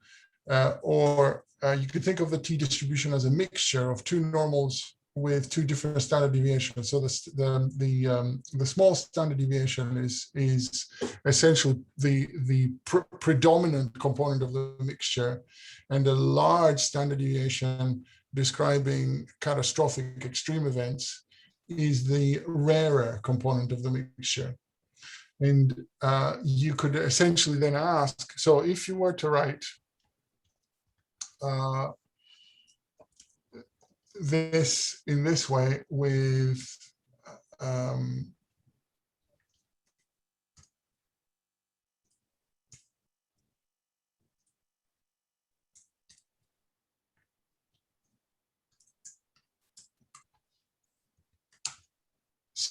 or you could think of the t distribution as a mixture of two normals with two different standard deviations. So the small standard deviation is essentially the predominant component of the mixture, and a large standard deviation describing catastrophic extreme events is the rarer component of the mixture. And you could essentially then ask, so if you were to write this in this way with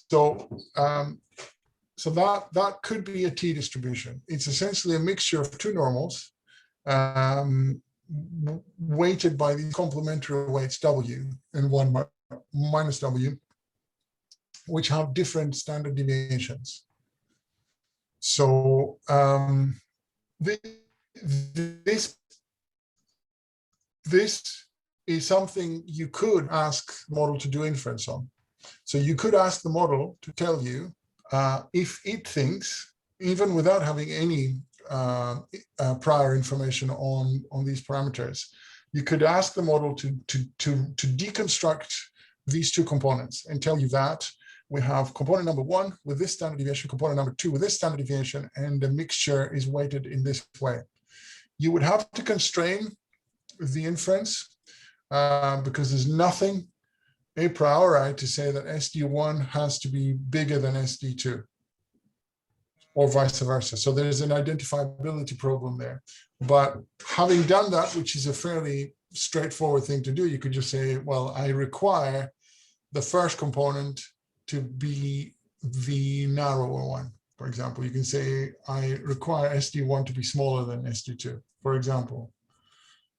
so that could be a t distribution. It's essentially a mixture of two normals weighted by these complementary weights w and 1 minus w, which have different standard deviations. So this is something you could ask the model to do inference on. So you could ask the model to tell you if it thinks, even without having any prior information on these parameters, you could ask the model to deconstruct these two components and tell you that we have component number 1 with this standard deviation, component number 2 with this standard deviation, and the mixture is weighted in this way. You would have to constrain the inference because there's nothing a priori to say that SD1 has to be bigger than SD2 or vice versa. So there's an identifiability problem there. But having done that, which is a fairly straightforward thing to do, you could just say, well, I require the first component to be the narrower one. For example, you can say, I require SD1 to be smaller than SD2, for example.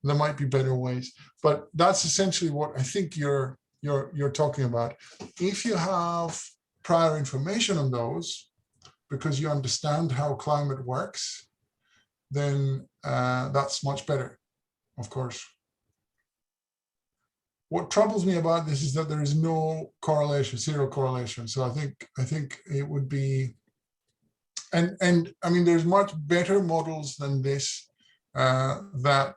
There might be better ways, but that's essentially what I think you're talking about. If you have prior information on those, because you understand how climate works, then that's much better, of course. What troubles me about this is that there is no correlation, zero correlation. So I think it would be, and I mean, there's much better models than this that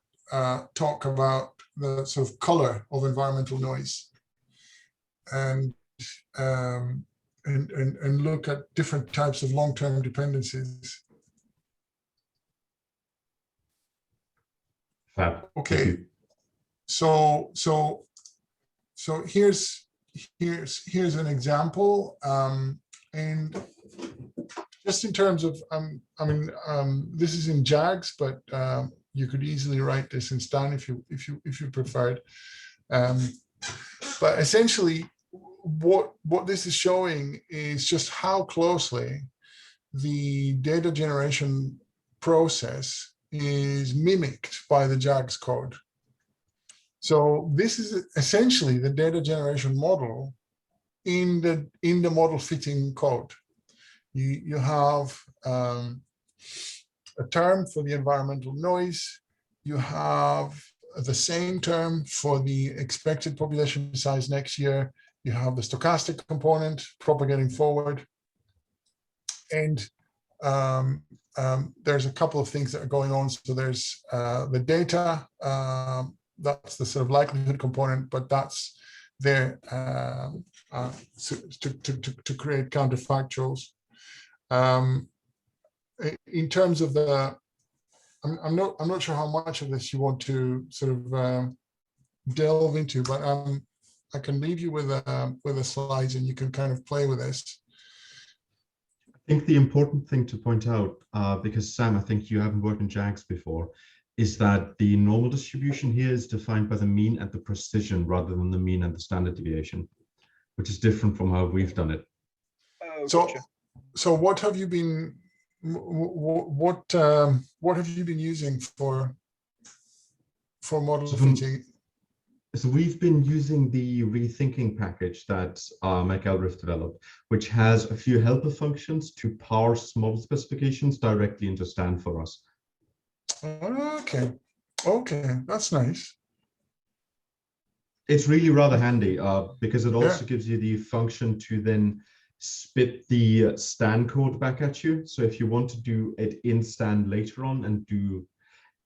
talk about the sort of color of environmental noise and look at different types of long-term dependencies. Fab. Okay, so here's an example, and just in terms of this is in JAGS, but you could easily write this in Stan if you preferred. But essentially, what this is showing is just how closely the data generation process is mimicked by the JAGS code. So this is essentially the data generation model in the model fitting code. You have a term for the environmental noise. You have the same term for the expected population size next year you have the stochastic component propagating forward, and there's a couple of things that are going on. So there's the data, that's the sort of likelihood component, but that's there to create counterfactuals. In terms of the, I'm not sure how much of this you want to sort of delve into, but I can leave you with the slides, and you can kind of play with this. I think the important thing to point out, because Sam, I think you haven't worked in JAGs before, is that the normal distribution here is defined by the mean and the precision rather than the mean and the standard deviation, which is different from how we've done it. Oh, So, gotcha. so what have you been what have you been using for model fitting? So we've been using the rethinking package that Mike Eldriff developed, which has a few helper functions to parse model specifications directly into Stan for us. Okay, that's nice. It's really rather handy because it also gives you the function to then spit the Stan code back at you. So if you want to do it in Stan later on and do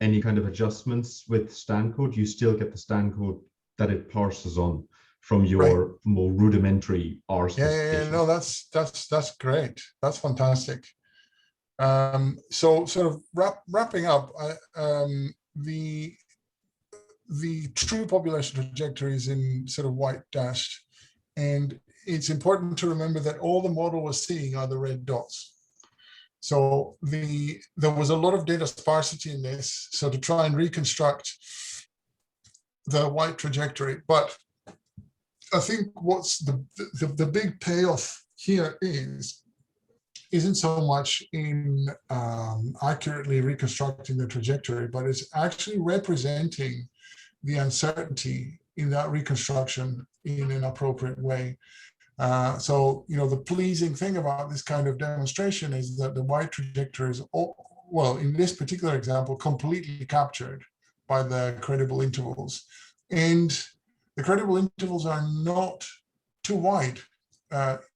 any kind of adjustments with Stan code, you still get the Stan code that it parses on from your more rudimentary R specifications. No, that's great. That's fantastic. So sort of wrapping up, the true population trajectory is in sort of white dashed, and it's important to remember that all the model was seeing are the red dots. So there was a lot of data sparsity in this, so to try and reconstruct the white trajectory. But I think what's the big payoff here isn't so much in accurately reconstructing the trajectory, but it's actually representing the uncertainty in that reconstruction in an appropriate way. So, you know, the pleasing thing about this kind of demonstration is that the white trajectory is, well, in this particular example, completely captured by the credible intervals. And the credible intervals are not too wide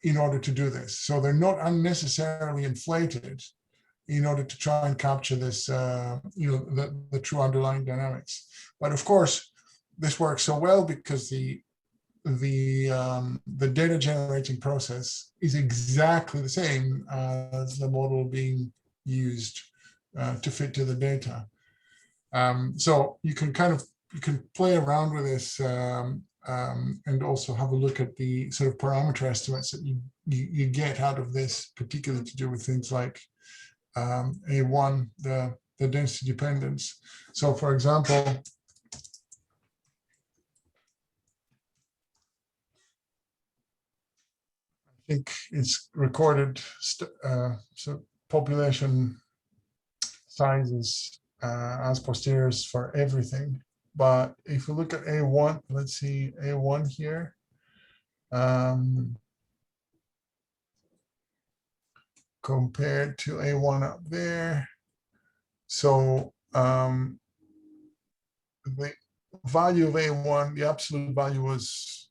in order to do this. So they're not unnecessarily inflated in order to try and capture this, you know, the true underlying dynamics. But of course, this works so well because the data generating process is exactly the same as the model being used to fit to the data. So you can play around with this and also have a look at the sort of parameter estimates that you get out of this, particularly to do with things like A1, the density dependence. So for example, I think it's recorded so population sizes as posteriors for everything. But if we look at A1, let's see A1 here. Compared to A1 up there. So the value of A1, the absolute value was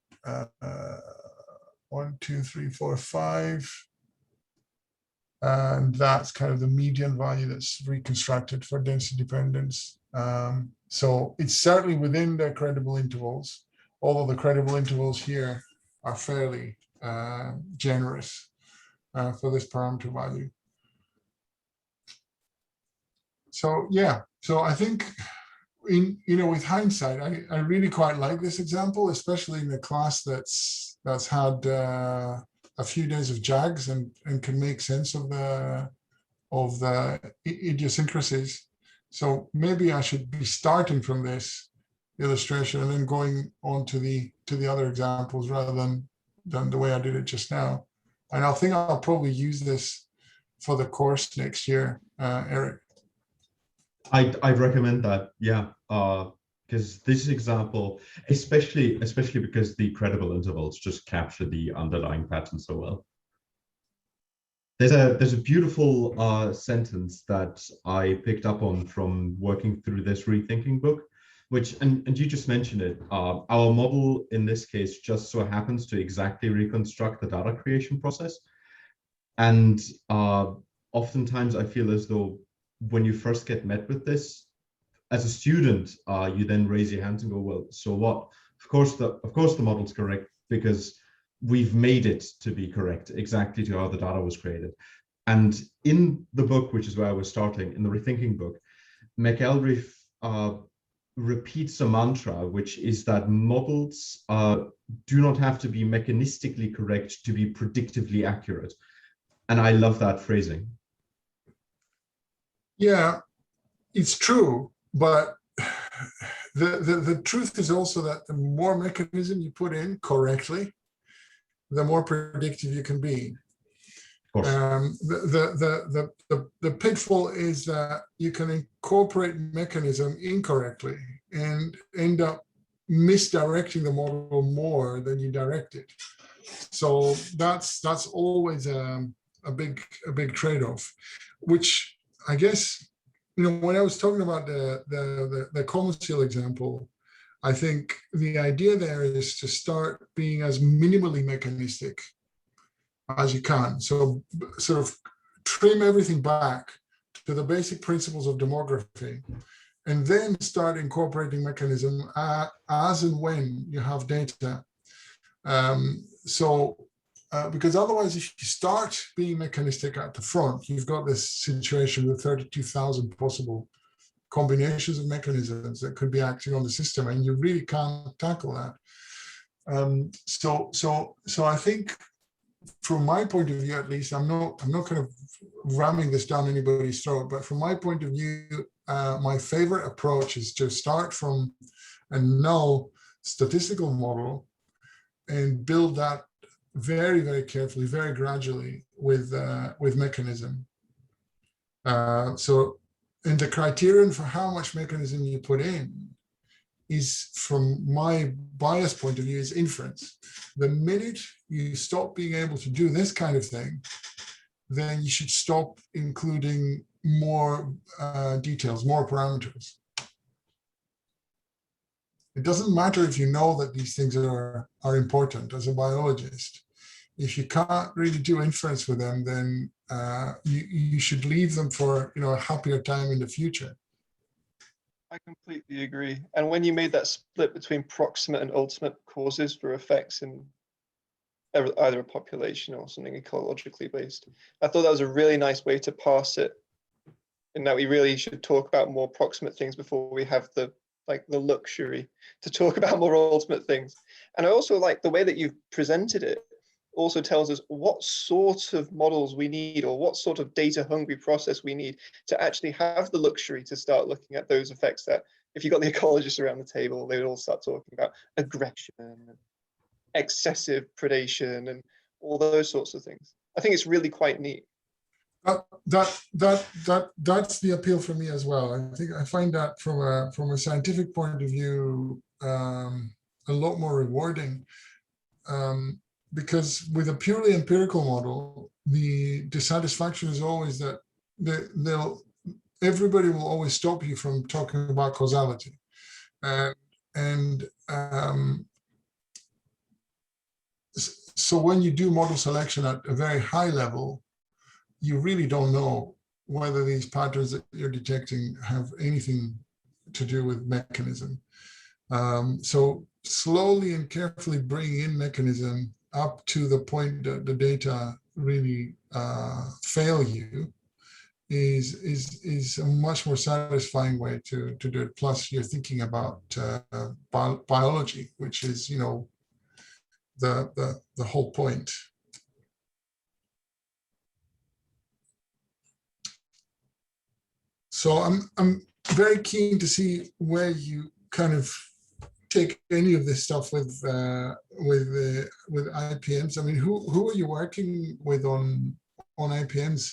1, 2, 3, 4, 5. And that's kind of the median value that's reconstructed for density dependence. So it's certainly within the credible intervals, although the credible intervals here are fairly generous for this parameter value. So yeah, so I think with hindsight, I really quite like this example, especially in a class that's had a few days of JAGs and can make sense of the idiosyncrasies. So maybe I should be starting from this illustration and then going on to the other examples rather than the way I did it just now. And I think I'll probably use this for the course next year, Eric. I'd recommend that, yeah, because this example, especially because the credible intervals just capture the underlying pattern so well. There's a beautiful sentence that I picked up on from working through this rethinking book, which, and you just mentioned it, our model in this case just so happens to exactly reconstruct the data creation process. And oftentimes I feel as though when you first get met with this, as a student, you then raise your hands and go, well, so what? Of course the model's correct because we've made it to be correct exactly to how the data was created. And in the book, which is where I was starting, in the Rethinking book, McElreath repeats a mantra, which is that models do not have to be mechanistically correct to be predictively accurate. And I love that phrasing. Yeah, it's true, but the truth is also that the more mechanism you put in correctly, the more predictive you can be. Of course. The pitfall is that you can incorporate mechanism incorrectly and end up misdirecting the model more than you direct it. So that's always a big trade-off, which I guess, when I was talking about the common seal example, I think the idea there is to start being as minimally mechanistic as you can. So sort of trim everything back to the basic principles of demography, and then start incorporating mechanism as and when you have data. Because otherwise, if you start being mechanistic at the front, you've got this situation with 32,000 possible combinations of mechanisms that could be acting on the system, and you really can't tackle that. So I think, from my point of view, at least, I'm not kind of ramming this down anybody's throat, but from my point of view, my favorite approach is to start from a null statistical model and build that very, very carefully, very gradually with mechanism. And the criterion for how much mechanism you put in is, from my bias point of view, is inference. The minute you stop being able to do this kind of thing, then you should stop including more details, more parameters. It doesn't matter if you know that these things are important as a biologist. If you can't really do inference with them, then you should leave them for a happier time in the future. I completely agree. And when you made that split between proximate and ultimate causes for effects in either a population or something ecologically based, I thought that was a really nice way to parse it, and that we really should talk about more proximate things before we have the luxury to talk about more ultimate things. And I also like the way that you've presented it. Also tells us what sort of models we need, or what sort of data hungry process we need to actually have the luxury to start looking at those effects that, if you got the ecologists around the table, they would all start talking about aggression and excessive predation and all those sorts of things. I think it's really quite neat. That's the appeal for me as well. I think I find that from a scientific point of view a lot more rewarding. Because with a purely empirical model, the dissatisfaction is always that everybody will always stop you from talking about causality. So when you do model selection at a very high level, you really don't know whether these patterns that you're detecting have anything to do with mechanism. So slowly and carefully bringing in mechanism up to the point that the data really fail you is a much more satisfying way to do it. Plus, you're thinking about biology, which is the whole point. So I'm very keen to see where you kind of take any of this stuff with IPMs. I mean, who are you working with on IPMs?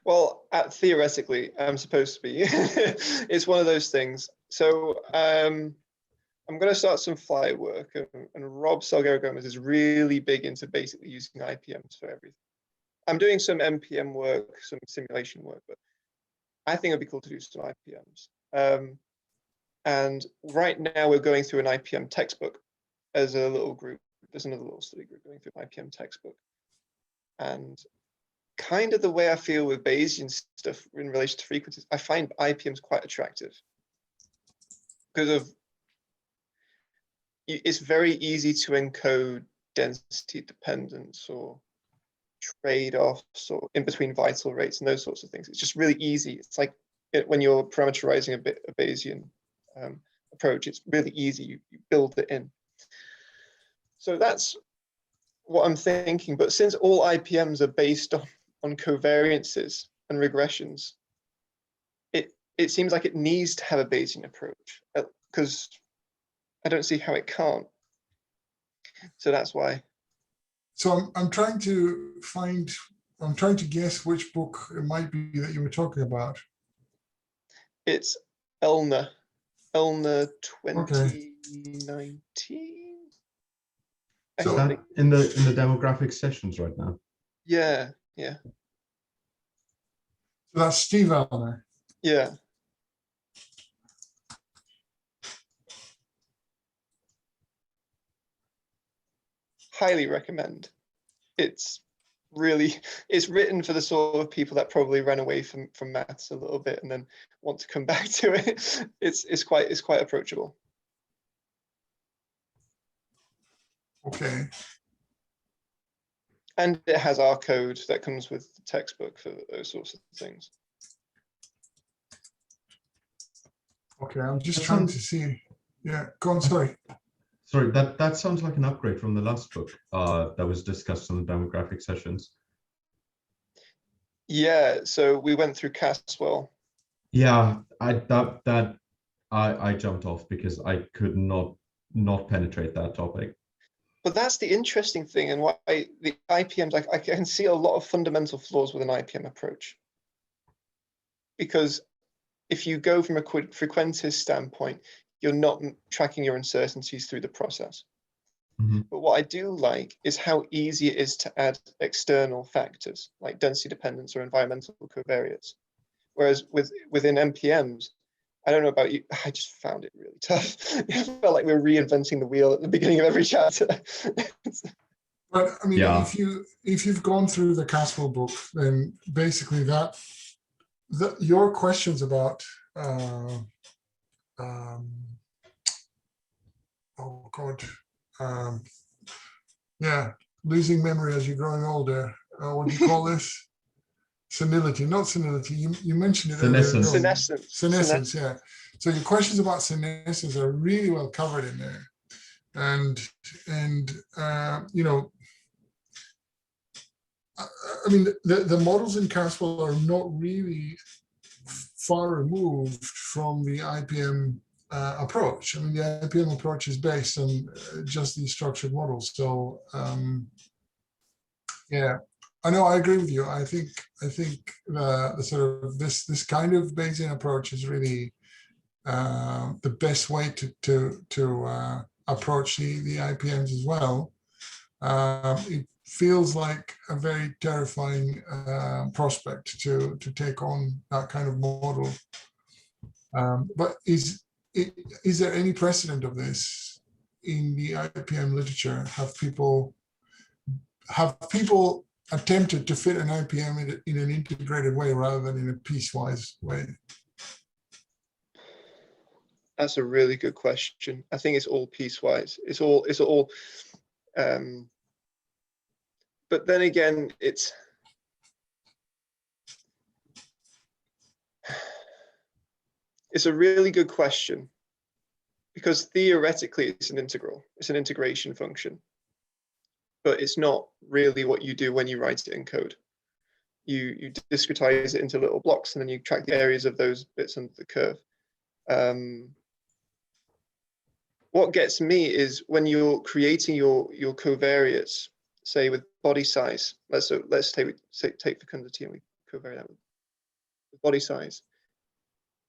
Well, theoretically, I'm supposed to be. It's one of those things. So I'm going to start some flight work, and Rob Salguero Gomez is really big into basically using IPMs for everything. I'm doing some MPM work, some simulation work, but I think it'd be cool to do some IPMs. And right now we're going through an IPM textbook as a little group. There's another little study group going through an IPM textbook. And kind of the way I feel with Bayesian stuff in relation to frequencies, I find IPMs quite attractive because of it's very easy to encode density dependence or trade-offs or in between vital rates and those sorts of things. It's just really easy. It's like when you're parameterizing a Bayesian approach, it's really easy. You build it in. So that's what I'm thinking. But since all IPMs are based on covariances and regressions, it seems like it needs to have a Bayesian approach because I don't see how it can't. So that's why. So I'm trying to guess which book it might be that you were talking about. It's Elna 2019. So is that in the demographic sessions right now? Yeah. So that's Steve Elner. Yeah. Highly recommend. It's written for the sort of people that probably ran away from maths a little bit and then want to come back to it. It's quite approachable. Okay. And it has our code that comes with the textbook for those sorts of things. Okay, I'm just trying to see. Yeah, go on, sorry. Sorry, that sounds like an upgrade from the last book that was discussed in the demographic sessions. Yeah, so we went through Caswell. Yeah, I jumped off because I could not penetrate that topic. But that's the interesting thing, and why the IPMs, I can see a lot of fundamental flaws with an IPM approach. Because if you go from a frequentist standpoint, you're not tracking your uncertainties through the process. Mm-hmm. But what I do like is how easy it is to add external factors like density dependence or environmental covariates. Whereas within NPMs, I don't know about you, I just found it really tough. It felt like we were reinventing the wheel at the beginning of every chapter. But I mean, yeah. if you've gone through the Caswell book, then basically your questions about oh God, yeah, losing memory as you're growing older. What do you call this? Senility, not senility. You mentioned it earlier. Senescence, yeah. So your questions about senescence are really well covered in there, and you know, I mean, the models in Caswell are not really far removed from the IPM approach. I mean, the IPM approach is based on just these structured models. So yeah, I know, I agree with you. I think the sort of this kind of Bayesian approach is really the best way to approach the IPMs as well. It feels like a very terrifying prospect to take on that kind of model. But is there any precedent of this in the IPM literature? Have people attempted to fit an IPM in an integrated way rather than in a piecewise way? That's a really good question. I think it's all piecewise. It's all. But then again, it's a really good question because theoretically it's an integral. It's an integration function, but it's not really what you do when you write it in code. You discretize it into little blocks and then you track the areas of those bits under the curve. What gets me is when you're creating your covariates, say with body size. Let's take fecundity and we covariate that with body size.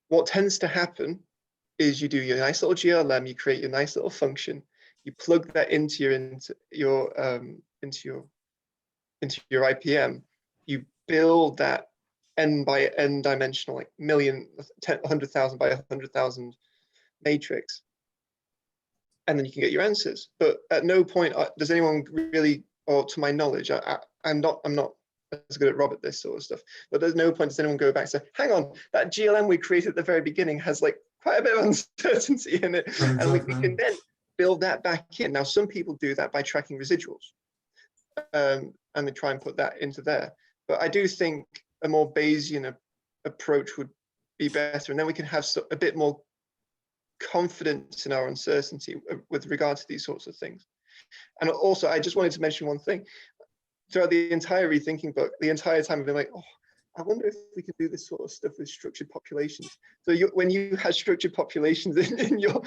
What tends to happen is you do your nice little GLM, you create your nice little function, you plug that into your IPM, you build that n by n dimensional, like 100,000 by 100,000 matrix, and then you can get your answers. But at no point does anyone really, or to my knowledge, I'm not as good at Rob at this sort of stuff, but there's no point does anyone go back and say, hang on, that GLM we created at the very beginning has like quite a bit of uncertainty in it. Exactly. And we can then build that back in. Now, some people do that by tracking residuals, and they try and put that into there. But I do think a more Bayesian approach would be better. And then we can have a bit more confidence in our uncertainty with regard to these sorts of things. And also, I just wanted to mention one thing. Throughout the entire rethinking book, the entire time I've been like, oh, I wonder if we can do this sort of stuff with structured populations. So when you had structured populations in your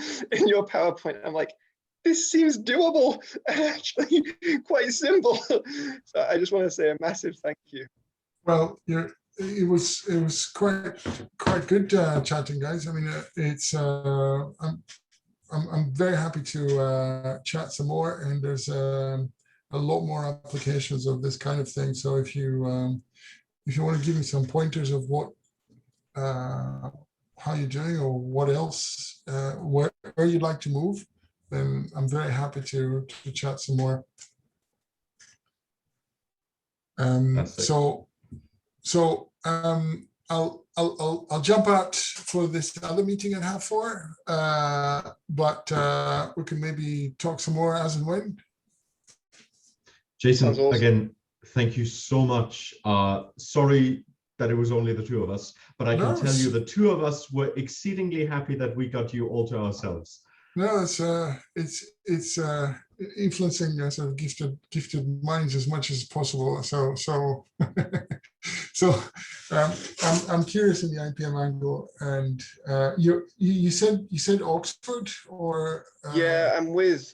PowerPoint, I'm like, this seems doable and actually quite simple. So I just want to say a massive thank you. Well, it was quite good chatting, guys. I mean, I'm very happy to chat some more, and there's a lot more applications of this kind of thing. So if you want to give me some pointers of what how you're doing or what else where you'd like to move, then I'm very happy to chat some more. So I'll jump out for this other meeting at 4:30, but we can maybe talk some more as and when. Jason, Awesome. again, thank you so much. Sorry that it was only the two of us, but I can tell you the two of us were exceedingly happy that we got you all to ourselves. No, it's influencing sort of gifted minds as much as possible. So I'm curious in the IPM angle, and you said Oxford, or yeah, I'm with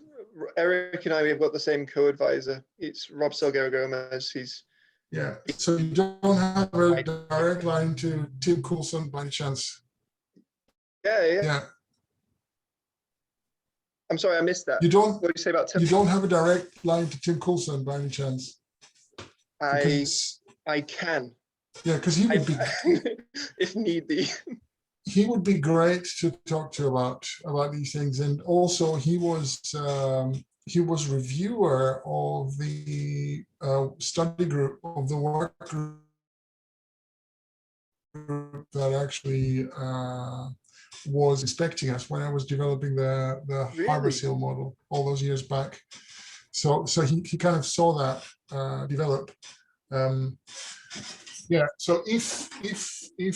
Eric and we've got the same co-advisor. It's Rob Salguero Gomez. He's So you don't have a direct line to Tim Coulson by any chance? Yeah. I'm sorry, I missed that. What did you say about Tim? You don't have a direct line to Tim Coulson by any chance? I can. Yeah, because he would be, if need be. He would be great to talk to about these things, and also he was reviewer of the study group of the work group that actually was inspecting us when I was developing the Really? harbor seal model all those years back. So he kind of saw that develop. Yeah. So if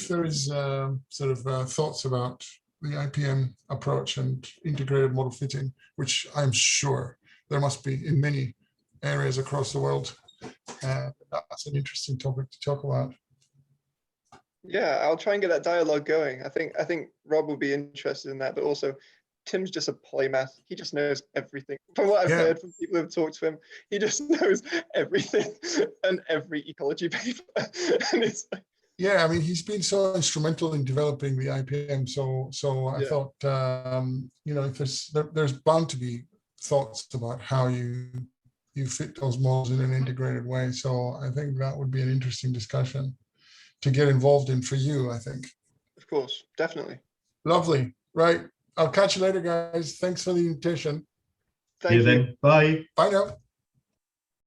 there is sort of thoughts about the IPM approach and integrated model fitting, which I'm sure there must be in many areas across the world, that's an interesting topic to talk about. Yeah, I'll try and get that dialogue going. I think Rob will be interested in that, but also Tim's just a polymath. He just knows everything. From what I've heard from people who've talked to him, he just knows everything and every ecology paper. And it's like, yeah, I mean, he's been so instrumental in developing the IPM. So I thought, if there's bound to be thoughts about how you fit those models in an integrated way. So I think that would be an interesting discussion to get involved in for you, I think. Of course, definitely. Lovely. Right. I'll catch you later, guys. Thanks for the invitation. Thank you. Then. Bye. Bye now.